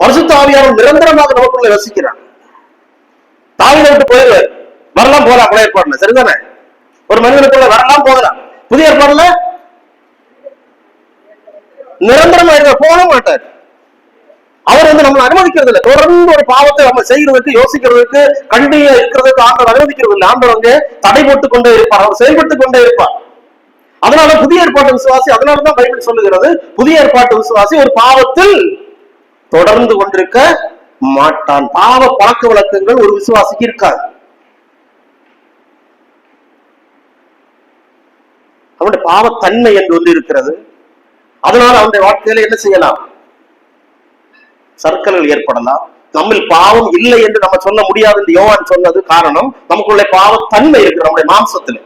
பரிசுத்த ஆவியானவர் நிரந்தரமாக நமக்குள்ள வசிக்கிறார். தாவீதை விட்டு போயிடுவார், வரலாம் போகலாம் பழைய ஏற்பாடுல, சரிதானே? ஒரு மனிதனுக்குள்ள வரலாம் போகலாம். புதிய ஏற்பாடுல நிரந்தரமா இருக்க போக மாட்டார். அவர் நம்மளை அனுமதிக்கிறது இல்லை. தொடர்ந்து ஒரு பாவத்தை நம்ம செய்யறதுக்கு, யோசிக்கிறதுக்கு, கண்டிப்பா இருக்கிறதுக்கு ஆண்டவர் அனுமதிக்கிறது இல்லை. ஆண்டவர் அங்கே தடை போட்டுக் கொண்டே இருப்பார், அவர் செயல்பட்டுக் கொண்டே இருப்பார். அதனால புதிய ஏற்பாட்டு விசுவாசி, அதனாலதான் பைபிள் சொல்லுகிறது, புதிய ஏற்பாட்டு விசுவாசி ஒரு பாவத்தில் தொடர்ந்து கொண்டிருக்க மாட்டான். பாவ பழக்க வழக்கங்கள் ஒரு விசுவாசிக்கு இருக்காது. அவனுடைய பாவத்தன்மை என்று ஒன்று இருக்கிறது. அதனால அவனுடைய வாழ்க்கையில என்ன செய்யலாம்? சர்க்கல்கள் ஏற்படலாம். நம்மில் பாவம் இல்லை என்று நம்ம சொல்ல முடியாது என்று யோவான் சொன்னது காரணம், நமக்குள்ள பாவத்தன்மை இருக்கிற நம்முடைய மாம்சத்தில்.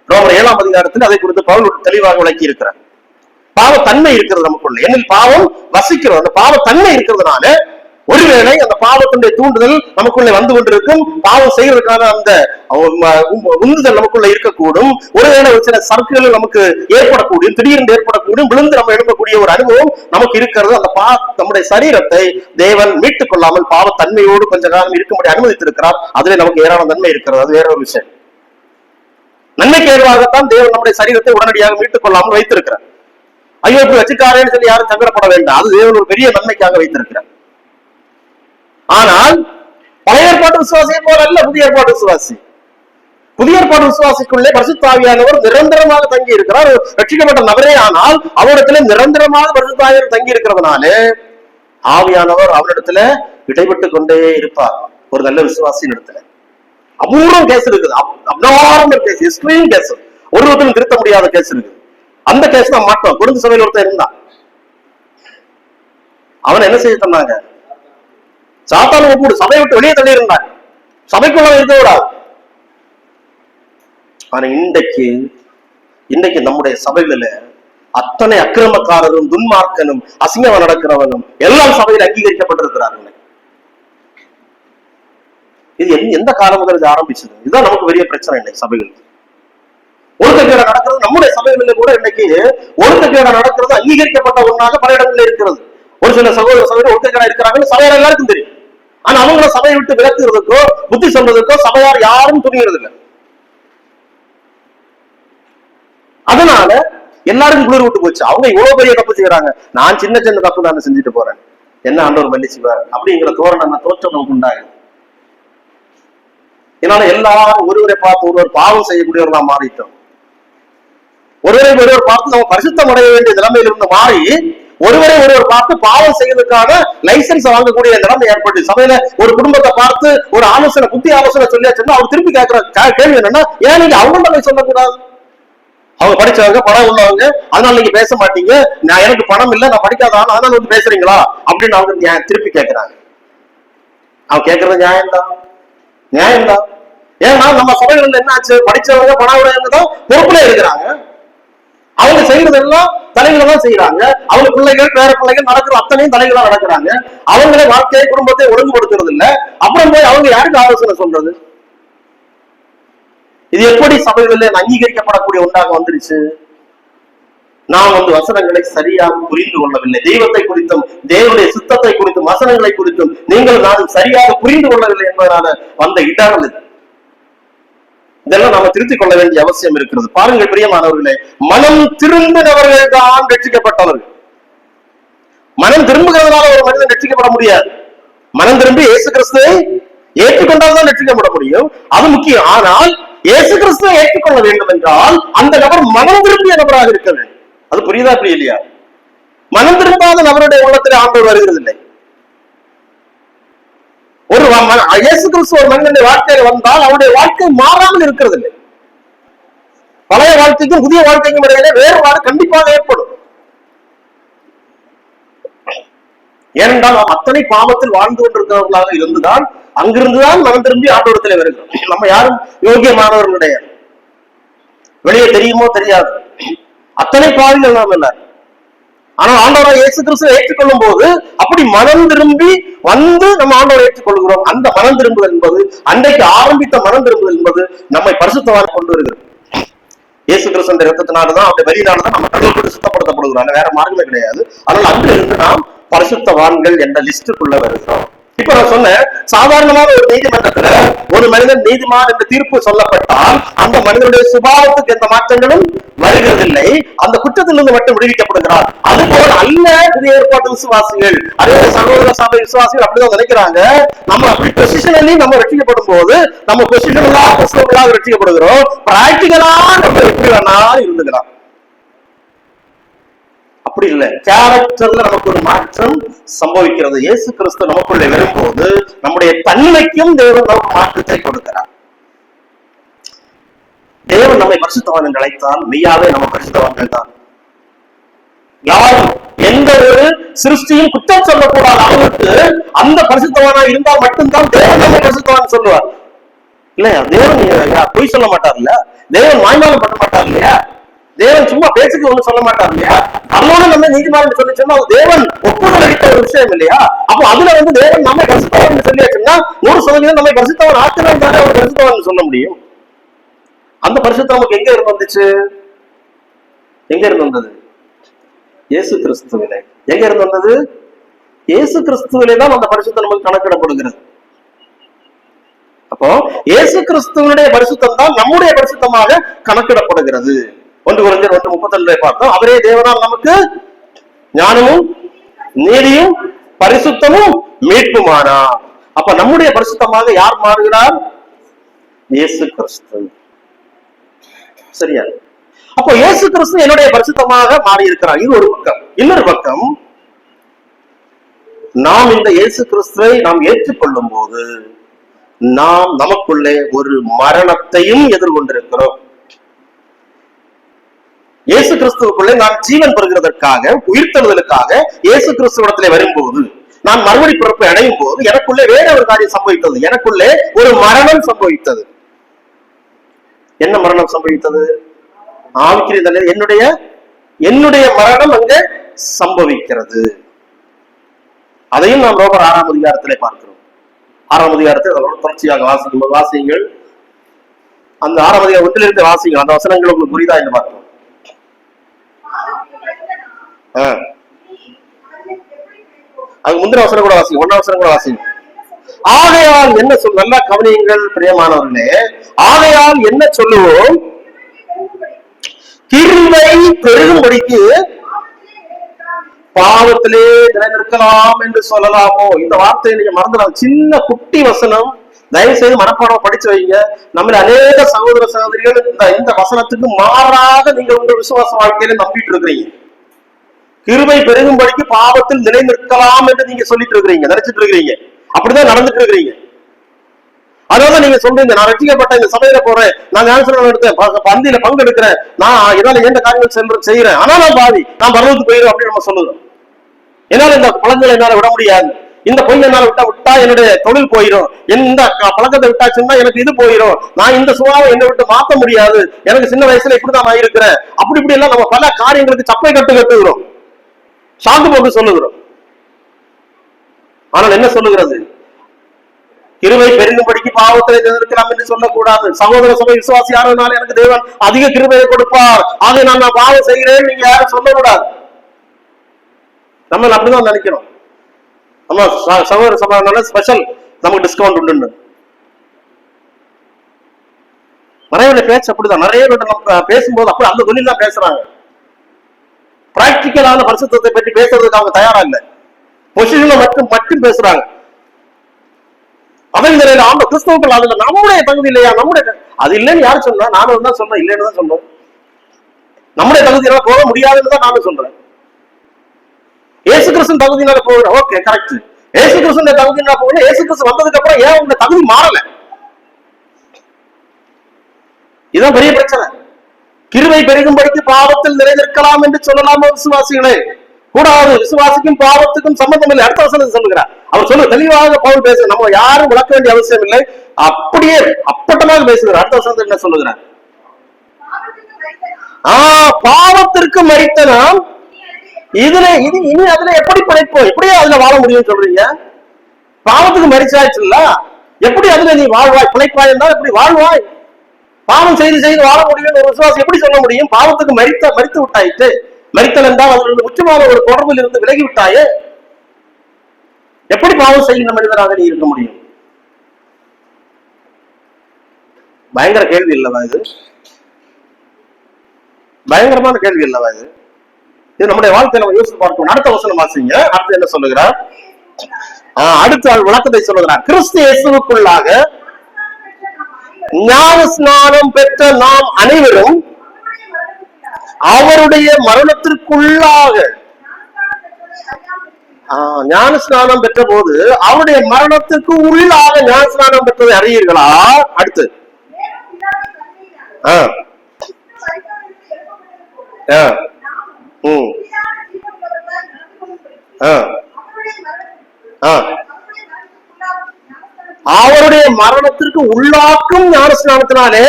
ரோமர் 7ஆம் அதிகாரத்தில் அதை குறித்து பவுல் தெளிவாக விளக்கி இருக்கிறார். பாவத்தன்மை இருக்கிறது நமக்குள்ள, என்னில் பாவம் வசிக்கிறது. அந்த பாவத்தன்மை இருக்கிறதுனால ஒருவேளை அந்த பாவத்தினுடைய தூண்டுதல் நமக்குள்ளே வந்து கொண்டிருக்கும், பாவம் செய்வதற்கான அந்த உந்துதல் நமக்குள்ள இருக்கக்கூடும். ஒருவேளை ஒரு சில சர்க்குகள் நமக்கு ஏற்படக்கூடியும், திடீரென்று ஏற்படக்கூடியும், விழுந்து நம்ம எழுப்பக்கூடிய ஒரு அனுபவம் நமக்கு இருக்கிறது. அந்த நம்முடைய சரீரத்தை தேவன் மீட்டுக் கொள்ளாமல் பாவத்தன்மையோடு கொஞ்ச காலம் இருக்கும்படி அனுமதித்திருக்கிறார். அதுல நமக்கு ஏராளம் நன்மை இருக்கிறது, அது வேற ஒரு விஷயம். நன்மைக்கு ஏதுவாகத்தான் தேவன் நம்முடைய சரீரத்தை உடனடியாக மீட்டுக் கொள்ளாமல் வைத்திருக்கிறார். ஐயோ இப்படி வச்சுக்காரேன்னு சொல்லி யாரும் சங்கடப்பட வேண்டாம், அது தேவன் ஒரு பெரிய நன்மைக்காக வைத்திருக்கிறார். ஆனால் பழைய ஏற்பாட்டு விசுவாசியை போல அல்ல புதிய ஏற்பாட்டு விசுவாசி. புதிய ஏற்பாட்டு விசுவாசிக்குள்ளே பரிசுத்த ஆவியானவர் நிரந்தரமாக தங்கி இருக்கிறார். ரட்சிக்கப்பட்ட நபரே ஆனால் அவரிடத்துல நிரந்தரமாக பரிசுத்த ஆவியானவர் தங்கி இருக்கிறதுனால ஆவியானவர் அவரிடத்துல இடைப்பட்டு கொண்டே இருப்பார். ஒரு நல்ல விசுவாசியின் இடத்துல அபூர்வம் கேஸ் இருக்குது, அப்நார்மல் கேஸ், எக்ஸ்ட்ரீம் கேஸ், ஒரு விதத்திலும் திருத்த முடியாத கேஸ் இருக்குது. அந்த கேஸ் தான் மாட்டோம். குடும்ப சபையில் ஒருத்தர் இருந்தான், அவன் என்ன செய்ய சொன்னாங்க? சாத்தான ஒப்பு சபையை விட்டு வெளியே தள்ளி இருந்தாங்க, சபைக்குள்ள இருக்க கூடாது. ஆனா இன்றைக்கு நம்முடைய சபைகளில அத்தனை அக்கிரமக்காரரும், துன்மார்க்கனும், அசிங்கமா நடக்கிறவனும் எல்லாம் சபையில் அங்கீகரிக்கப்பட்டிருக்கிறார்கள். இது எந்த காலம் முதல் இது ஆரம்பிச்சது? இதுதான் நமக்கு பெரிய பிரச்சனை. இன்னைக்கு சபைகள் ஒழுக்கக்கேடு நடக்கிறது. நம்முடைய சபைகளில் கூட இன்னைக்கு ஒழுக்கக்கேடு நடக்கிறது அங்கீகரிக்கப்பட்ட ஒன்றாக பல இடங்களில் இருக்கிறது. ஒரு சில சகோதரர் ஒழுக்கக்கேடா இருக்கிறாங்கன்னு சபையார் எல்லாருக்கும் தெரியும். ஆனா அவங்கள சபையை விட்டு விலக்குறதுக்கோ புத்தி சொல்றதுக்கோ சபையார் யாரும் துணிகிறது இல்லை. அதனால எல்லாரும் குளிர் விட்டு போச்சு. அவங்க இவ்வளவு பெரிய தப்பு செய்யறாங்க, நான் சின்ன சின்ன தப்பு தானே செஞ்சுட்டு போறேன், என்ன ஆண்டவர் மன்னிச்சுவார் அப்படிங்கிற தோற்றம் நமக்கு உண்டாகுது. இதனால எல்லாரும் ஒருவரை பார்த்து ஒருவர் பாவம் செய்யக்கூடியவர்களா மாறிட்டோம். ஒருவரை பார்த்து நம்ம பரிசுத்தம் அடைய வேண்டிய நிலைமையிலிருந்து மாறி ஒருவரை ஒருவர் பார்த்து பாவம் செய்வதற்கான லைசன்ஸ் வாங்கக்கூடிய நிலைமை ஏற்பட்டு சபையில ஒரு குடும்பத்தை பார்த்து ஒரு ஆலோசனை, புத்தி ஆலோசனை சொல்லியாச்சுன்னா அவர் திருப்பி கேட்கிற கேள்வி என்னன்னா, ஏன் நீங்க அவங்கள்ட்ட போய் சொல்லக்கூடாது? அவங்க படிச்சவங்க, பணம் உள்ளவங்க, அதனால நீங்க பேச மாட்டீங்க, நான் எனக்கு பணம் இல்லை, நான் படிக்காத ஆள், அதனால வந்து பேசுறீங்களா அப்படின்னு அவங்க திருப்பி கேட்கிறாங்க. அவன் கேட்கறது நியாயம்தான். ஏன்னா நம்ம சபைகள் என்ன ஆச்சு, படிச்சவங்க பணம் உள்ளவங்க தான் பொறுப்புல இருக்கிறாங்க. அவங்க செய்யறதெல்லாம் தலைகளை தான் செய்யறாங்க. அவங்க பிள்ளைகள், பேர பிள்ளைகள் நடக்கிற அத்தனையும் தலைகளா நடக்கிறாங்க. அவங்களே வாழ்க்கையை, குடும்பத்தை ஒழுங்குபடுத்துறது இல்ல. அப்புறம் போய் அவங்க யாருக்கு ஆலோசனை சொல்றது? இது எப்படி சபைகளில் அங்கீகரிக்கப்படக்கூடிய ஒன்றாக வந்துருச்சு? நாம் வசனங்களை சரியாக புரிந்து கொள்ளவில்லை. தெய்வத்தை குறித்தும், தேவனுடைய சித்தத்தை குறித்தும், வசனங்களை குறித்தும் நீங்கள் நானும் சரியாக புரிந்து கொள்ளவில்லை என்பதனால வந்த இடங்கள் இது. இதெல்லாம் நாம திருத்திக் கொள்ள வேண்டிய அவசியம் இருக்கிறது. பாருங்கள் பிரியமானவர்களே, மனம் திரும்பினவர்கள் தான் ரட்சிக்கப்பட்டவர்கள். மனம் திரும்புகிறதுனால ஒரு மனிதன் ரட்சிக்கப்பட முடியாது. மனம் திரும்பி இயேசு கிறிஸ்துவை ஏற்றுக்கொண்டால் தான் ரட்சிக்கப்பட முடியும், அது முக்கியம். ஆனால் இயேசு கிறிஸ்துவை ஏற்றுக்கொள்ள வேண்டும் என்றால் அந்த நபர் மனம் திரும்பிய நபராக இருக்க வேண்டும். அது புரியுதா அப்படி இல்லையா? மனம் திரும்பாத நபருடைய உள்ளத்தில் ஆண்டவர் வருகிறது இல்லை. ஒரு இயேசு கிறிஸ்து ஒரு மனிதனுடைய வாழ்க்கையில் வந்தால் அவருடைய வாழ்க்கை மாறாமல் இருக்கிறது இல்லை. பழைய வாழ்க்கைக்கும் புதிய வாழ்க்கைக்கும் இடையிலே வேறுபாடு கண்டிப்பாக ஏற்படும். ஏனென்றால் நாம் அத்தனை பாவத்தில் வாழ்ந்து கொண்டிருக்கிறவர்களாக இருந்துதான் அங்கிருந்துதான் மனம் திரும்பி ஆண்டவரத்திலே வருகிறோம். நம்ம யாரும் யோகியமானவர்கள் கிடையாது. வெளியே தெரியுமோ தெரியாது, அத்தனை பாவிகள் நாம் எல்லாரும். ஆனா ஆண்டவரை இயேசு கிறிஸ்துவை ஏற்றுக்கொள்ளும் போது அப்படி மனம் திரும்பி வந்து நம்ம ஆண்டவரை ஏற்றுக்கொள்கிறோம். அந்த மனம் திரும்புதல் என்பது, அன்றைக்கு ஆரம்பித்த மனம் திரும்புதல் என்பது நம்மை பரிசுத்தமாக கொண்டு வருகிறது. இயேசு கிறிஸ்துவின் ரத்தத்தினாலதான், அவருடைய வழியினாலதான் நம்ம கடவுள் சுத்தப்படுத்தப்படுகிறோம், வேற மார்க்கமே கிடையாது. ஆனால் அன்று இருந்து நாம் பரிசுத்தவான்கள் என்ற லிஸ்டுக்குள்ள வருகிறோம். இப்ப நான் சொன்னேன், சாதாரணமான ஒரு நீதிமன்றத்துல ஒரு மனிதன் நீதிமான் என்று தீர்ப்பு சொல்லப்பட்டால் அந்த மனிதனுடைய சுபாவத்துக்கு எந்த மாற்றங்களும் வருகிறதில்லை, அந்த குற்றத்திலிருந்து மட்டும் விடுவிக்கப்படுகிறார். அதுபோல அல்ல புதிய ஏற்பாட்டு விசுவாசிகள், அதே சகோதர சபை விசுவாசிகள் அப்படிதான் நினைக்கிறாங்க. நம்ம அப்படி பொசிஷனலி நம்ம ரட்சிக்கப்படும் போது நம்ம பொசிஷனலா கிறிஸ்தவர்களாக ரட்சிக்கப்படுகிறோம். பிராக்டிகலா நம்ம எப்படி வேணாலும் இருந்துக்கலாம். அப்படி இல்லை, கேரக்டர்ல நமக்கு ஒரு மாற்றம் சம்பவிக்கிறது. இயேசு கிறிஸ்து நமக்குள்ளே வரும்போது நம்முடைய தன்மைக்கும் தேவன் நமக்கு மாற்றத்தை கொடுக்கிறார். தேவன் நம்மை பரிசுத்தவான் என்று அழைத்தால் மெய்யாவே நம்ம பரிசுத்தவான்கள் தான். யாரும் எந்த ஒரு சிருஷ்டியும் குற்றம் சொல்லக்கூடாது. அவருக்கு அந்த பரிசுத்தவானா இருந்தால் மட்டும்தான் தேவன் நம்மை பரிசுத்தவான் சொல்லுவார். இல்லையா? தேவன் பொய் சொல்ல மாட்டார் இல்ல, தேவன் வாய்மானம் பண்ண மாட்டார் இல்லையா, தேவன் சும்மா பேச்சுக்கு ஒண்ணு சொல்ல மாட்டார் இல்லையா, அதனால நம்ம நீதிமன்றம் சொல்லி சொன்னா தேவன் ஒப்புதல் அளித்த ஒரு விஷயம் இல்லையா. அப்போ அதுல தேவன் நம்மை பரிசுத்தவன் சொல்லியாச்சுன்னா 100% நம்மை பரிசுத்தவன் ஆக்கினால் தானே அவர் பரிசுத்தவன் சொல்ல முடியும். அந்த பரிசுத்தம் நமக்கு எங்க இருந்து வந்துச்சு? எங்க இருந்து வந்தது? இயேசு கிறிஸ்துவிலே. எங்க இருந்து வந்தது? இயேசு கிறிஸ்துவிலே தான் அந்த பரிசுத்தம் நமக்கு கணக்கிடப்படுகிறது. அப்போ இயேசு கிறிஸ்துவனுடைய பரிசுத்தம் தான் நம்முடைய பரிசுத்தமாக கணக்கிடப்படுகிறது. 1 கொரிந்தியர் 1:32 பார்த்தோம். அவரே தேவனால் நமக்கு ஞானமும் நீதியும் பரிசுத்தமும் மீட்புமானார். அப்ப நம்முடைய பரிசுத்தமாக யார் மாறுகிறார்? இயேசு கிறிஸ்து. சரியா? அப்ப இயேசு கிறிஸ்து என்னுடைய பரிசுத்தமாக மாறி இருக்கிறார். இது ஒரு பக்கம். இன்னொரு பக்கம், நாம் இந்த இயேசு கிறிஸ்துவை நாம் ஏற்றுக்கொள்ளும் போது நாம் நமக்குள்ளே ஒரு மரணத்தையும் எதிர்கொண்டிருக்கிறோம். இயேசு கிறிஸ்துவுக்குள்ளே நான் ஜீவன் பெறுகிறதற்காக, உயிர்த்தெழுதலுக்காக இயேசு கிறிஸ்துவிடத்திலே வரும்போது, நான் மறுபடி பிறப்பை அடையும் போது எனக்குள்ளே வேற ஒரு காரியம் சம்பவித்தது. எனக்குள்ளே ஒரு மரணம் சம்பவித்தது. என்ன மரணம் சம்பவித்தது? ஆவிக்குரிய என்னுடைய மரணம் அங்கே சம்பவிக்கிறது. அதையும் நாம் ரோமர் 6ஆம் அதிகாரத்திலே பார்க்கிறோம். 6ஆம் அதிகாரத்தில் தொடர்ச்சியாக வாசியுங்கள். அந்த 6ஆம் அதிகாரம் 1 வாசியுங்கள். அந்த வசனங்கள் உங்களுக்கு புரியுதா என்று பார்க்கிறோம். அது முந்தின வசனம் கூட வாசிங்க, 1ஆம் வசனம் கூட வாசிங்க. ஆகையால் என்ன சொல், நல்லா கவனியுங்கள் பிரியமானவர்களே. ஆகையால் என்ன சொல்லுவோம்? கிருபை பெருகும்படிக்கு பாவத்திலே நிலைநிற்கலாம் என்று சொல்லலாமோ? இந்த வார்த்தையை நீங்க மறந்துடலாம். சின்ன குட்டி வசனம், தயவு செய்து மனப்பாடம் படிச்சு வைங்க. நம்ம அநேக சகோதர சகோதரிகள் இந்த வசனத்துக்கு மாறாக நீங்க உங்க விசுவாச வாழ்க்கையில நம்பிட்டு இருக்கிறீங்க. கிருபை பெருகும்படிக்கு பாவத்தில் நிலை நிற்கலாம் என்று நீங்க சொல்லிட்டு இருக்கிறீங்க, நினைச்சிட்டு இருக்கிறீங்க. அப்படிதான் நடந்துட்டு இருக்கிறீங்க. அதனால நீங்க சொல்றீங்க, நான் ரட்சிக்கப்பட்ட இந்த சபையில போறேன், நான் ஞானஸ்நானம் எடுத்தேன், பந்தியில பங்கெடுக்கிறேன், நான் என்னால எந்த காரியங்கள் செய்யறேன், ஆனா நான் பாவி, நான் பரலோகத்துக்கு போயிடும் அப்படின்னு நம்ம சொல்லுறோம். என்னால இந்த பழங்களை என்னால விட முடியாது, இந்த பொய் என்னால விட்டா என்னுடைய தொழில் போயிடும், இந்த பழக்கத்தை விட்டாச்சுன்னா எனக்கு இது போயிடும், நான் இந்த சுபாவை என்னை விட்டு மாற்ற முடியாது, எனக்கு சின்ன வயசுல இப்படிதான் நான் இருக்கிறேன், அப்படி இப்படி எல்லாம் நம்ம பல காரியங்களுக்கு சப்பை கட்டுகிறோம், சாக்கு போக்கு சொல்லுகிறோம். ஆனால் என்ன சொல்லுகிறது? கிருபை பெருகும்படிக்கு பாவத்தை நிலைநிற்கலாம் என்று சொல்லக்கூடாது. சகோதர சபை விசுவாசி யாருனாலும் எனக்கு தேவன் அதிக கிருபையை கொடுப்பார், ஆக நான் பாவம் செய்கிறேன் நீங்க யாரும் சொல்லக்கூடாது. நம்ம அப்படிதான் நினைக்கிறோம். நம்ம சகோதர சபை ஸ்பெஷல், நமக்கு டிஸ்கவுண்ட் உண்டு. நிறைய பேச்சு அப்படிதான். நிறைய பேர் பேசும்போது அப்படி அந்த தொழில் தான் பேசுறாங்க. பிராக்டிக்கலான பரிசுத்தத்தை பற்றி பேசுறதுக்கு அவங்க தயாரா இல்லை. பொசிஷனை மட்டும் பேசுறாங்க. அதன் நிலையில ஆமா கிறிஸ்தவர்கள் அதுல நம்முடைய தகுதி இல்லையா, நம்முடைய அது இல்லைன்னு யாரு சொன்னா? நானும் தான் சொல்றேன், இல்லைன்னு தான் சொல்றேன். நம்முடைய தகுதியால போக முடியாதுன்னு தான் நானும் சொல்றேன். ஏசு கிறிஸ்து தகுதியினால போகிறேன், ஓகே கரெக்ட். ஏசு கிறிஸ்து தகுதியினால போகணும். ஏசு கிறிஸ்து வந்ததுக்கு அப்புறம் ஏன் உங்க தகுதி மாறல? இதுதான் பெரிய பிரச்சனை. கிருபை பெருகும்படிக்கு பாவத்தில் நிலைநிற்கலாம் என்று சொல்லலாமா விசுவாசிகளே? கூடாது. விசுவாசிக்கும் பாவத்துக்கும் சம்பந்தம் இல்லை. அடுத்த வசனத்தை சொல்லுகிறார். அவர் சொல்ல தெளிவாக பவுல் பேச, நம்ம யாரும் விளக்க வேண்டிய அவசியம் இல்லை, அப்படியே அப்பட்டமாக பேசுகிறார். அடுத்த வசனத்தை என்ன சொல்லுகிறார்? பாவத்திற்கு மரித்த நாம் இனி அதுல எப்படி படைப்போம், எப்படியே அதுல வாழ முடியும் சொல்றீங்க? பாவத்துக்கு மரிச்சாச்சுல்ல, எப்படி அதுல நீ வாழ்வாய், பிழைப்பாய் என்றால் எப்படி வாழ்வாய்? பாவம் செய்து வாழ முடியும் ஒரு விசுவாசி எப்படி சொல்ல முடியும்? பாவத்துக்கு மரித்து விட்டாயிட்டு, மரித்தல் என்றால் அதிலிருந்து முக்கியமான ஒரு தொடர்பில் இருந்து விலகி விட்டாயே. எப்படி பாவம் செய்கின்ற மனிதராக நீ இருக்க முடியும்? பயங்கர கேள்வி இல்லவா இது? பயங்கரமான கேள்வி இல்லவா இது? இது நம்முடைய வாழ்க்கையில நம்ம யோசித்து பார்க்கணும். அடுத்த வசனம் வாசிங்க. அடுத்து என்ன சொல்லுகிறார்? அடுத்த விளக்கத்தை சொல்லுகிறார். கிறிஸ்து இயேசுவுக்குள்ளாக ஞான ஸ்நானம் பெற்ற நாம் அனைவரும் அவருடைய மரணத்திற்குள்ளாக ஞான ஸ்நானம் பெற்ற போது அவருடைய மரணத்திற்கு உள்ளாக ஞான ஸ்நானம் பெற்றதை அறியீர்களா? அடுத்து அவருடைய மரணத்திற்கு உள்ளாக்கும் ஞான ஸ்நானத்தினாலே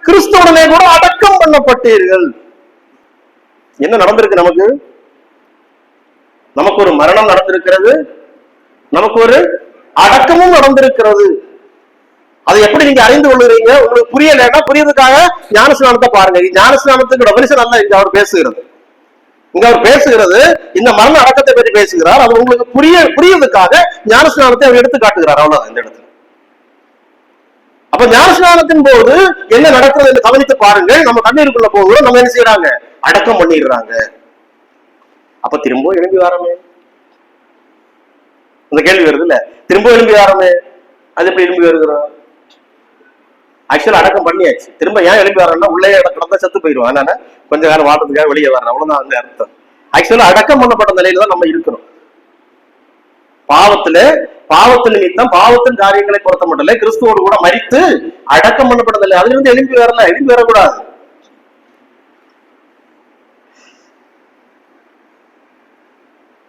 கிறிஸ்துவுடனே கூட அடக்கம் பண்ணப்பட்டீர்கள். என்ன நடந்திருக்கு? நமக்கு ஒரு மரணம் நடந்திருக்கிறது, நமக்கு ஒரு அடக்கமும் நடந்திருக்கிறது. அதை எப்படி நீங்க அறிந்து கொள்ளுறீங்க? உங்களுக்கு புரியலைன்னா புரியறதுக்காக ஞானஸ்நானத்தை பாருங்க. ஞானஸ்நானத்துக்கு டெபினிஷன் அல்ல இங்க அவர் பேசுகிறது. இங்க அவர் பேசுகிறது இந்த மரண அடக்கத்தை பற்றி பேசுகிறார். அது உங்களுக்கு புரியறதுக்காக ஞானஸ்நானத்தை அவர் எடுத்து காட்டுகிறார். அவ்வளவுதான் இந்த இடத்துல. அப்ப ஞானஸ்நானத்தின் போது என்ன நடக்கிறது என்று கவனித்து பாருங்கள். நம்ம கண்ணீருக்குள்ள போகிறோம், நம்ம என்ன செய்யறாங்க? அடக்கம் பண்ணிடுறாங்க. அப்ப திரும்ப எழும்பி வாரமே, இந்த கேள்வி வருது இல்ல? திரும்ப எழும்பி வாரமே, அது எப்படி எழும்பி வருகிறோம்? ஆக்சுவலா அடக்கம் பண்ணியாச்சு. திரும்ப ஏன் எழுப்பி வர்றோம்னா உள்ளே கிடந்தா செத்து போயிடுவோம். அதனால கொஞ்ச காலம் வாழ்றதுக்காக வெளியே வர்றோம். அவ்வளவுதான் அந்த அர்த்தம். ஆக்சுவலா அடக்கம் பண்ணப்பட்ட நிலையில தான் நம்ம இருக்கிறோம். பாவத்து நிமித்தம் பாவத்தின் காரியங்களை பொறுத்த மட்டும் இல்ல, கிறிஸ்துவோடு கூட மரித்து அடக்கம் பண்ணப்பட்ட நிலை. அதுல இருந்து எழுப்பி வரல, எழுப்பி வரக்கூடாது.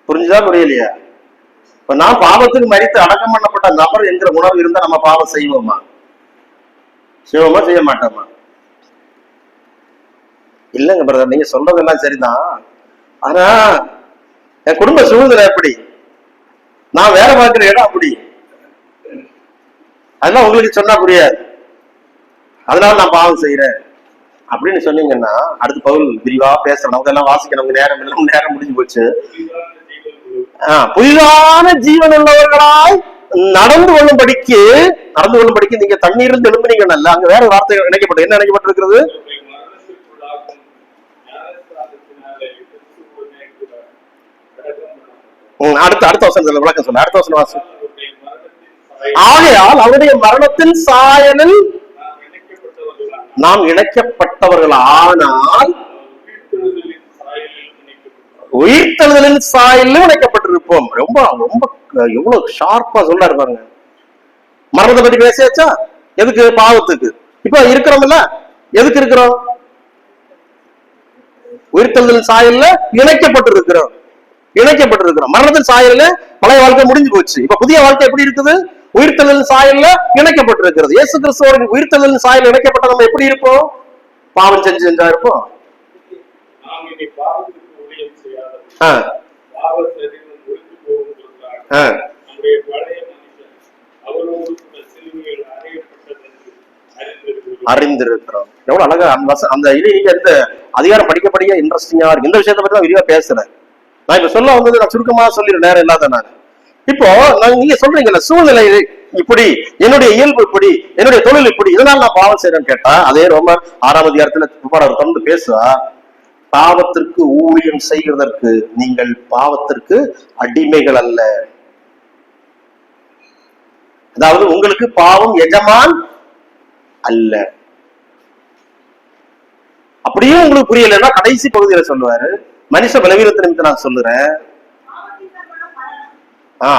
புரிஞ்சுதா புரியலையா? இப்ப நான் பாவத்துக்கு மரித்து அடக்கம் பண்ணப்பட்ட நபர் என்கிற உணர்வு இருந்தா நம்ம பாவம் செய்வோமா? செய்வோமா செய்ய மாட்டோமா? இல்லங்க பிரதர், நீங்க சொல்றதெல்லாம் சரிதான். ஆனா என் குடும்ப சூழ்நிலை எப்படி, நான் வேலை பார்க்கிற இடம் அப்படி, அதெல்லாம் உங்களுக்கு சொன்னா புரியாது, அதனால நான் பாவம் செய்யறேன் அப்படின்னு சொன்னீங்கன்னா அடுத்து பவுல் விரிவா பேசுறேன். நமக்கு எல்லாம் வாசிக்க நமக்கு நேரம் முடிஞ்சு போச்சு. புதிதான ஜீவன் உள்ளவர்களாய் நடந்து கொள்ளும்படிக்கு நீங்க தண்ணீர் எழுப்புனீங்க. அங்க வேற வார்த்தைகள் இணைக்கப்பட்டு என்ன இணைக்கப்பட்டிருக்கிறது? அடுத்த வசனத்துல விளக்கம் சொல்ல. அடுத்த வசனம் வாசி. ஆகையால் அவருடைய மரணத்தின் சாயலில் நாம் இணைக்கப்பட்டவர்கள், ஆனால் உயிர்த்தெழுதலின் சாயலிலும் இணைக்கப்பட்டிருப்போம். ரொம்ப ரொம்ப எவ்வளவு ஷார்ப்பா சொல்றாரு பாருங்க. மரணத்தை பத்தி பேசியாச்சா? எதுக்கு? பாவத்துக்கு. இப்ப இருக்கிறோம்ல, எதுக்கு இருக்கிறோம்? உயிர்த்தெழுதலின் சாயல்ல இணைக்கப்பட்டிருக்கிறோம். மரணத்தின் சாயல்ல பழைய வாழ்க்கை முடிஞ்சு போச்சு. இப்ப புதிய வாழ்க்கை எப்படி இருக்குது? உயிர்த்தெழுதலின் சாயல்ல இணைக்கப்பட்டிருக்கிறது. இயேசு கிறிஸ்துவோட உயிர்த்தெழுதலின் சாயல் இணைக்கப்பட்ட நம்ம எப்படி இருப்போம்? பாவம் செஞ்சா இருப்போம். அறிந்திருக்கிறோம். எவ்வளவு அழகா அந்த இந்த அதிகாரம் படிக்கப்படியே இன்ட்ரெஸ்டிங்கா இருக்கு. இந்த விஷயத்தை பத்தி தான் விரிவா பேசுறேன். நான் இப்ப சொல்ல வந்தது நான் சுருக்கமா சொல்லிடுறேன், நேரம் இல்லாத நான். இப்போ நீங்க சொல்றீங்கல்ல, சூழ்நிலை இப்படி, என்னுடைய இயல்பு இப்படி, என்னுடைய தொழில் இப்படி, இதனால நான் பாவம் செய்யறேன்னு கேட்டா, அதே ரோமர் 6ஆம் அதிகாரத்துல தொடர்ந்து பேசுவா, பாவத்திற்கு ஊழியம் செய்வதற்கு நீங்கள் பாவத்திற்கு அடிமைகள் அல்ல. அதாவது உங்களுக்கு பாவம் எஜமான் அல்ல. அப்படியே உங்களுக்கு புரியலன்னா கடைசி பகுதியில சொல்லுவாரு, மனுஷ பலவீனத்தை நிமித்தம் நான் சொல்லுறேன்.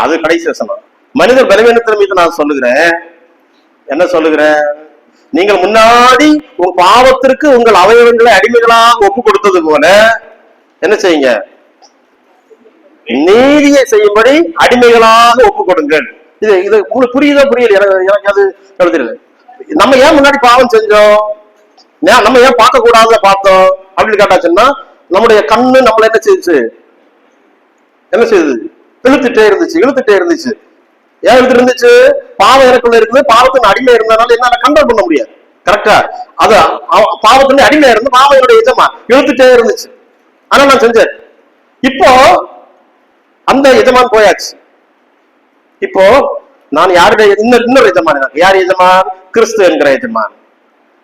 அது கடைசி வசனம். மனித பலவீனத்தை நிமித்தம் நான் சொல்லுகிறேன். என்ன சொல்லுகிறேன்? நீங்கள் முன்னாடி உங்க பாவத்திற்கு உங்கள் அவயவங்களை அடிமைகளாக ஒப்பு கொடுத்தது போல என்ன செய்யுங்க? நீதியை செய்யும்படி அடிமைகளாக ஒப்பு கொடுங்கள். இது உங்களுக்கு புரியுதா புரியல? எனக்கு அது எழுதுறது. நம்ம ஏன் முன்னாடி பாவம் செஞ்சோம்? நம்ம ஏன் பார்க்க கூடாத பார்த்தோம் அப்படின்னு கேட்டாச்சுன்னா, நம்முடைய கண்ணு நம்மள என்ன செய்யுது? இழுத்துட்டே இருந்துச்சு. ஏன் இழுத்து இருந்துச்சு? பாவம் எனக்குள்ள இருக்குது. பாவத்தின் அடிமை இருந்ததுனால என்னால கண்ட்ரோல் பண்ண முடியாது. கரெக்டா? அது பாவத்தின் அடிமை இருந்து பாவனுடைய எஜமா இழுத்துட்டே இருந்துச்சு. ஆனா நான் செஞ்சேன். இப்போ அந்த எஜமான் போயாச்சு. இப்போ நான் யாருடைய இன்னொரு எஜமான், யார் எஜமான்? கிறிஸ்து என்கிற எஜமான்.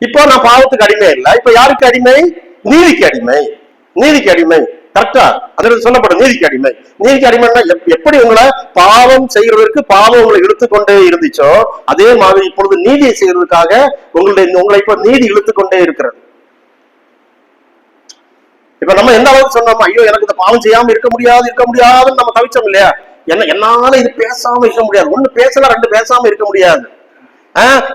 இப்போ நான் பாவத்துக்கு அடிமை இல்லை. இப்ப யாருக்கு அடிமை? நீதிக்கு அடிமை. நீதிக்கு அடிமை. கரெக்டா? அதில் சொல்லப்படும் நீதிக்கு அடிமை. நீதிக்கு அடிமைன்னா எப்படி உங்களை பாவம் செய்யறதற்கு பாவம் உங்களை இழுத்துக்கொண்டே இருந்துச்சோ, அதே மாதிரி இப்பொழுது நீதியை செய்யறதுக்காக உங்களை இப்ப நீதி இழுத்துக்கொண்டே இருக்கிறது. இப்ப நம்ம எந்த அளவுக்கு சொன்னோம், ஐயோ எனக்கு இந்த பாவம் செய்யாம இருக்க முடியாதுன்னு நம்ம தவிச்சோம் இல்லையா? என்னால இது பேசாம இருக்க முடியாது. ஒண்ணு பேசல, ரெண்டு பேசாம இருக்க முடியாது.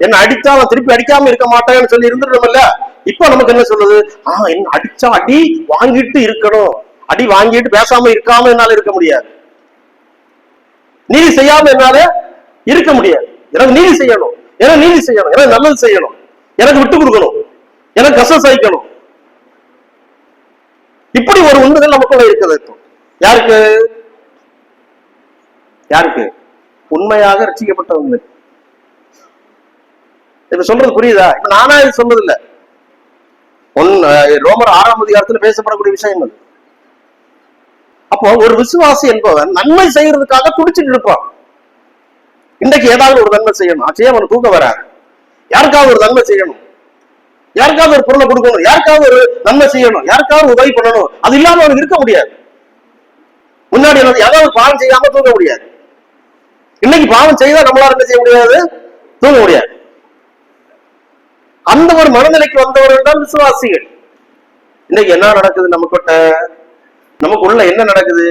என்ன அடித்தா அவன் திருப்பி அடிக்காம இருக்க மாட்டேன்னு சொல்லி இருந்துட்டோம்ல. இப்ப நமக்கு என்ன சொல்லுது? என்ன அடிச்சா அடி வாங்கிட்டு இருக்கணும், அடி வாங்கிட்டு பேசாம இருக்காம என்னால இருக்க முடியாது, நீதி செய்யாம என்னால இருக்க முடியாது. எனக்கு நீதி செய்யணும், எனக்கு நல்லது செய்யணும், எனக்கு விட்டு கொடுக்கணும், எனக்கு கஷ்டம் சகிக்கணும். இப்படி ஒரு உண்மைகள் நமக்குள்ள இருக்குது. யாருக்கு? யாருக்கு? உண்மையாக ரட்சிக்கப்பட்டவங்களுக்கு. இப்ப சொல்றது புரியுதா? இப்ப நானா இது சொல்றது இல்ல, ரோமர் 6ஆம் அதிகாரத்துல பேசப்படக்கூடிய விஷயம் அது. அப்போ ஒரு விசுவாசி என்பவன் நன்மை செய்யறதுக்காக துடிச்சிட்டு இருப்பான். இன்றைக்கு ஏதாவது ஒரு நன்மை செய்யணும், அவன் தூக்க வராது. யாருக்காவது ஒரு நன்மை செய்யணும், யாருக்காவது ஒரு பொருளை கொடுக்கணும், யாருக்காவது ஒரு நன்மை செய்யணும், யாருக்காவது உதவி பண்ணணும். அது இல்லாம அவனுக்கு இருக்க முடியாது. முன்னாடி ஏதாவது பாவம் செய்யாம தூங்க முடியாது. இன்னைக்கு பாவம் செய்தா நம்மளால என்ன செய்ய முடியாது? தூங்க முடியாது. அந்த ஒரு மனநிலைக்கு வந்தவர்கள் தான் விசுவாசிகள். இன்னைக்கு என்ன நடக்குது? நமக்குள்ள என்ன நடக்குது?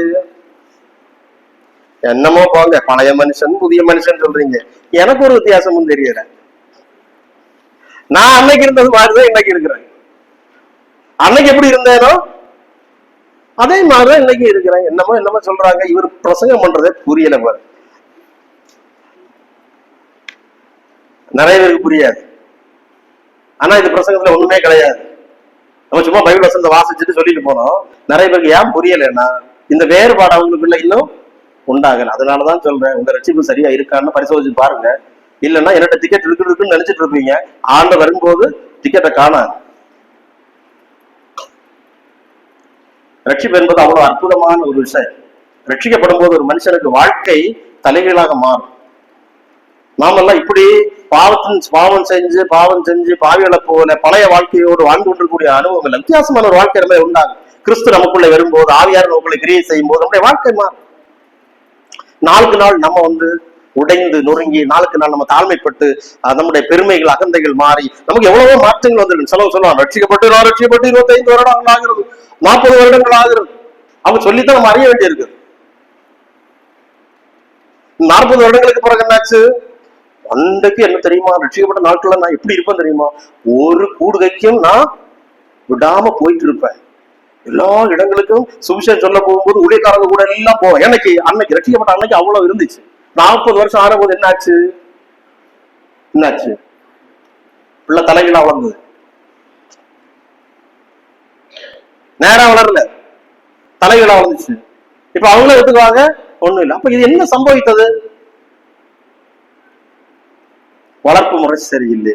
என்னமோ போங்க, பழைய மனுஷன் புதிய மனுஷன் சொல்றீங்க, எனக்கு ஒரு வித்தியாசமும் தெரியல. நான் அன்னைக்கு இருந்தது மாதிரிதான் இன்னைக்கு இருக்கிறேன். அன்னைக்கு எப்படி இருந்தேனோ அதே மாதிரிதான் இன்னைக்கு இருக்கிறேன். என்னமோ சொல்றாங்க, இவர் பிரசங்கம் பண்றதே புரியல பாரு. நிறைய பேருக்கு புரியாது. ஆனா இது பிரசங்கத்துல ஒண்ணுமே கிடையாது. நம்ம சும்மா பைபிள் வசனத்தை வாசிச்சுட்டு சொல்லிட்டு போனோம். நிறைய பேருக்கு ஏன் புரியலன்னா, இந்த வேறுபாடு அவங்களுக்குள்ள இன்னும் உண்டாகல. அதனாலதான் சொல்றேன், உங்க ரட்சிப்பு சரியா இருக்கான்னு பரிசோதிச்சு பாருங்க. இல்லைன்னா என்னோட டிக்கெட் இருக்குன்னு நினைச்சிட்டு இருப்பீங்க, ஆண்டு வரும்போது டிக்கெட்டை காணாது. ரட்சிப்பு என்பது அவ்வளவு அற்புதமான ஒரு விஷயம். ரட்சிக்கப்படும் போது ஒரு மனுஷனுக்கு வாழ்க்கை தலைகீழாக மாறும். நாமெல்லாம் இப்படி பாவம் செஞ்சு பாவிகளை போல பழைய வாழ்க்கையோடு வாழ்ந்து கொண்டிருக்கூடிய அனுபவம் இல்லை. வித்தியாசமான ஒரு வாழ்க்கை நம்ம உண்டாகும். கிறிஸ்து நமக்குள்ள வரும்போது, ஆவியார் நமக்குள்ள கிரியை செய்யும் போது நம்முடைய வாழ்க்கை மாறும். நாளுக்கு நாள் நம்ம உடைந்து நொறுங்கி, நாளுக்கு நாள் நம்ம தாழ்மைப்பட்டு, நம்முடைய பெருமைகள் அகந்தைகள் மாறி நமக்கு எவ்வளவோ மாற்றங்கள் வந்துடும். செலவு சொல்லுவாங்க, ரட்சிக்கப்பட்டு 25 வருடங்கள் ஆகிறது, 40 வருடங்கள் ஆகிறது. அவங்க சொல்லித்தான் நம்ம அறிய வேண்டி இருக்குது. 40 வருடங்களுக்கு பிறகு என்னாச்சு? அன்றைக்கு என்ன தெரியுமா? ரட்சிக்கப்பட்ட நாட்கள்ல நான் எப்படி இருப்பேன் தெரியுமா? ஒரு கூடுகைக்கும் நான் விடாம போயிட்டு இருப்பேன். எல்லா இடங்களுக்கும் சுவிசேஷம் சொல்ல போகும்போது ஊழியக்காரங்க கூட எல்லாம் போவேன். அன்னைக்கு ரட்சிக்கப்பட்ட அன்னைக்கு அவ்வளவு இருந்துச்சு. 40 வருஷம் ஆன போது என்னாச்சு? பிள்ளை தலைகீழா வளர்ந்தது. நேரா வளரல, தலைகீழா வளர்ந்துச்சு. இப்ப அவங்களே ஒத்துக்குவாங்க, ஒண்ணும் இல்லை. அப்ப இது என்ன சம்பவித்தது? வளர்ப்பு முறை சரியில்லை.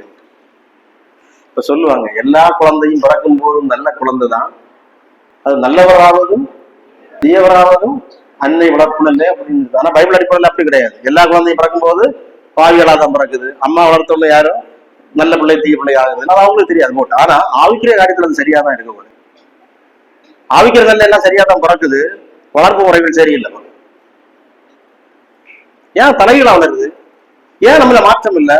இப்ப சொல்லுவாங்க, எல்லா குழந்தையும் பிறக்கும் போதும் நல்ல குழந்தை தான், அது நல்லவராவதும் தீயவராவதும் அன்னை வளர்ப்பு இல்லை அப்படின்னு. ஆனா பைபிள் அடிப்படையில் அப்படி கிடையாது. எல்லா குழந்தையும் பிறக்கும் போது பாவிகளா தான் பிறக்குது. அம்மா வளர்த்தவங்க யாரும் நல்ல பிள்ளை தீய பிள்ளை ஆகுது, அது அவங்களுக்கு தெரியாது போட்டு. ஆனா ஆவிக்கிற காரியத்துல அது சரியா தான் இருக்கக்கூடாது. ஆவிக்கிறதுல எல்லாம் சரியா தான் பிறக்குது, வளர்ப்பு முறைகள் சரியில்லை. ஏன் தலைகீழா வளருது? ஏன் நம்மள மாற்றம் இல்லை?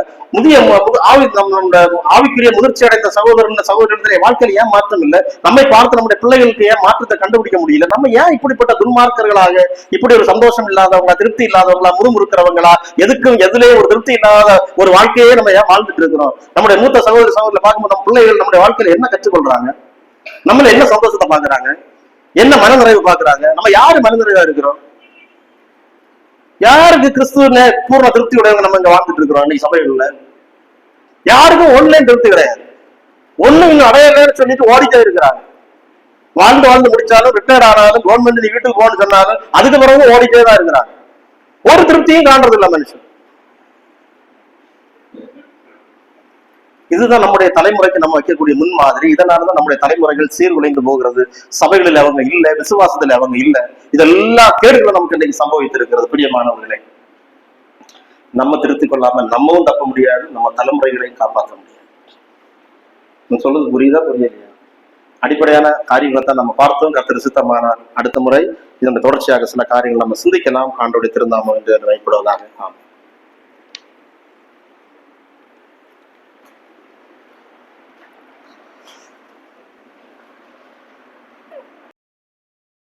ஆவிக்குரிய முதிர்ச்சி அடைந்த சகோதரர்களுடைய வாழ்க்கையில் ஏன் மாற்றம் இல்லை? நம்மை பார்த்து நம்முடைய பிள்ளைகளுக்கு ஏன் மாற்றத்தை கண்டுபிடிக்க முடியல? நம்ம ஏன் இப்படிப்பட்ட துன்மார்க்கர்களாக, இப்படி ஒரு சந்தோஷம் இல்லாதவங்களா, திருப்தி இல்லாதவங்களா, முறுமுறுக்கிறவங்களா, எதுலயே ஒரு திருப்தி இல்லாத ஒரு வாழ்க்கையே நம்ம ஏன் வாழ்ந்துட்டு இருக்கிறோம்? நம்முடைய மூத்த சகோதரர்களை பார்க்கும்போது நம்ம பிள்ளைகள் நம்முடைய வாழ்க்கையில என்ன கற்றுக்கொள்றாங்க? நம்மள என்ன சந்தோஷத்தை பாக்குறாங்க? என்ன மனநிறைவு பாக்குறாங்க? நம்ம யாரு மனநிறைவா இருக்கிறோம்? யாருக்கு கிறிஸ்துவ பூர்ண திருப்தி உடையவங்க நம்ம இங்க வாழ்ந்துட்டு இருக்கிறோம்? இன்னைக்கு சபைகள்ல யாருக்கும் ஒன்லைன் திருப்தி கிடையாது. ஒண்ணு இன்னும் அடையலன்னு சொல்லிட்டு ஓடிட்டே இருக்கிறாங்க. வாழ்ந்து முடிச்சாலும், ரிட்டையர்ட் ஆனாலும், கவர்மெண்ட் நீ வீட்டுக்கு போகணும்னு சொன்னாலும் அதுக்கு பிறகு ஓடிட்டே தான் இருக்கிறாங்க. ஒரு திருப்தியும் காண்றது இல்லை மனுஷன். இதுதான் நம்முடைய தலைமுறைக்கு நம்ம வைக்கக்கூடிய முன்மாதிரி. இதனாலதான் நம்முடைய தலைமுறைகள் சீர்குலைந்து போகிறது. சபைகளில் அவங்க இல்லை, விசுவாசத்துல அவங்க இல்லை. இதெல்லாம் கேடுகளை நமக்கு இன்னைக்கு சம்பவித்திருக்கிறது. பிரியமானவர்களே, நம்ம திருத்திக் கொள்ளாம நம்மவும் தப்ப முடியாது, நம்ம தலைமுறைகளையும் காப்பாற்ற முடியாது. நீ சொல்றது புரியுதா புரியலையா? அடிப்படையான காரியங்களை தான் நம்ம பார்த்தோம். கர்த்தர் சித்தமானார் அடுத்த முறை இதன் தொடர்ச்சியாக சில காரியங்கள் நம்ம சிந்திக்கலாம். ஆண்டோடைய திருநாமம் என்று வைப்படுவதாக. ஆமாம்.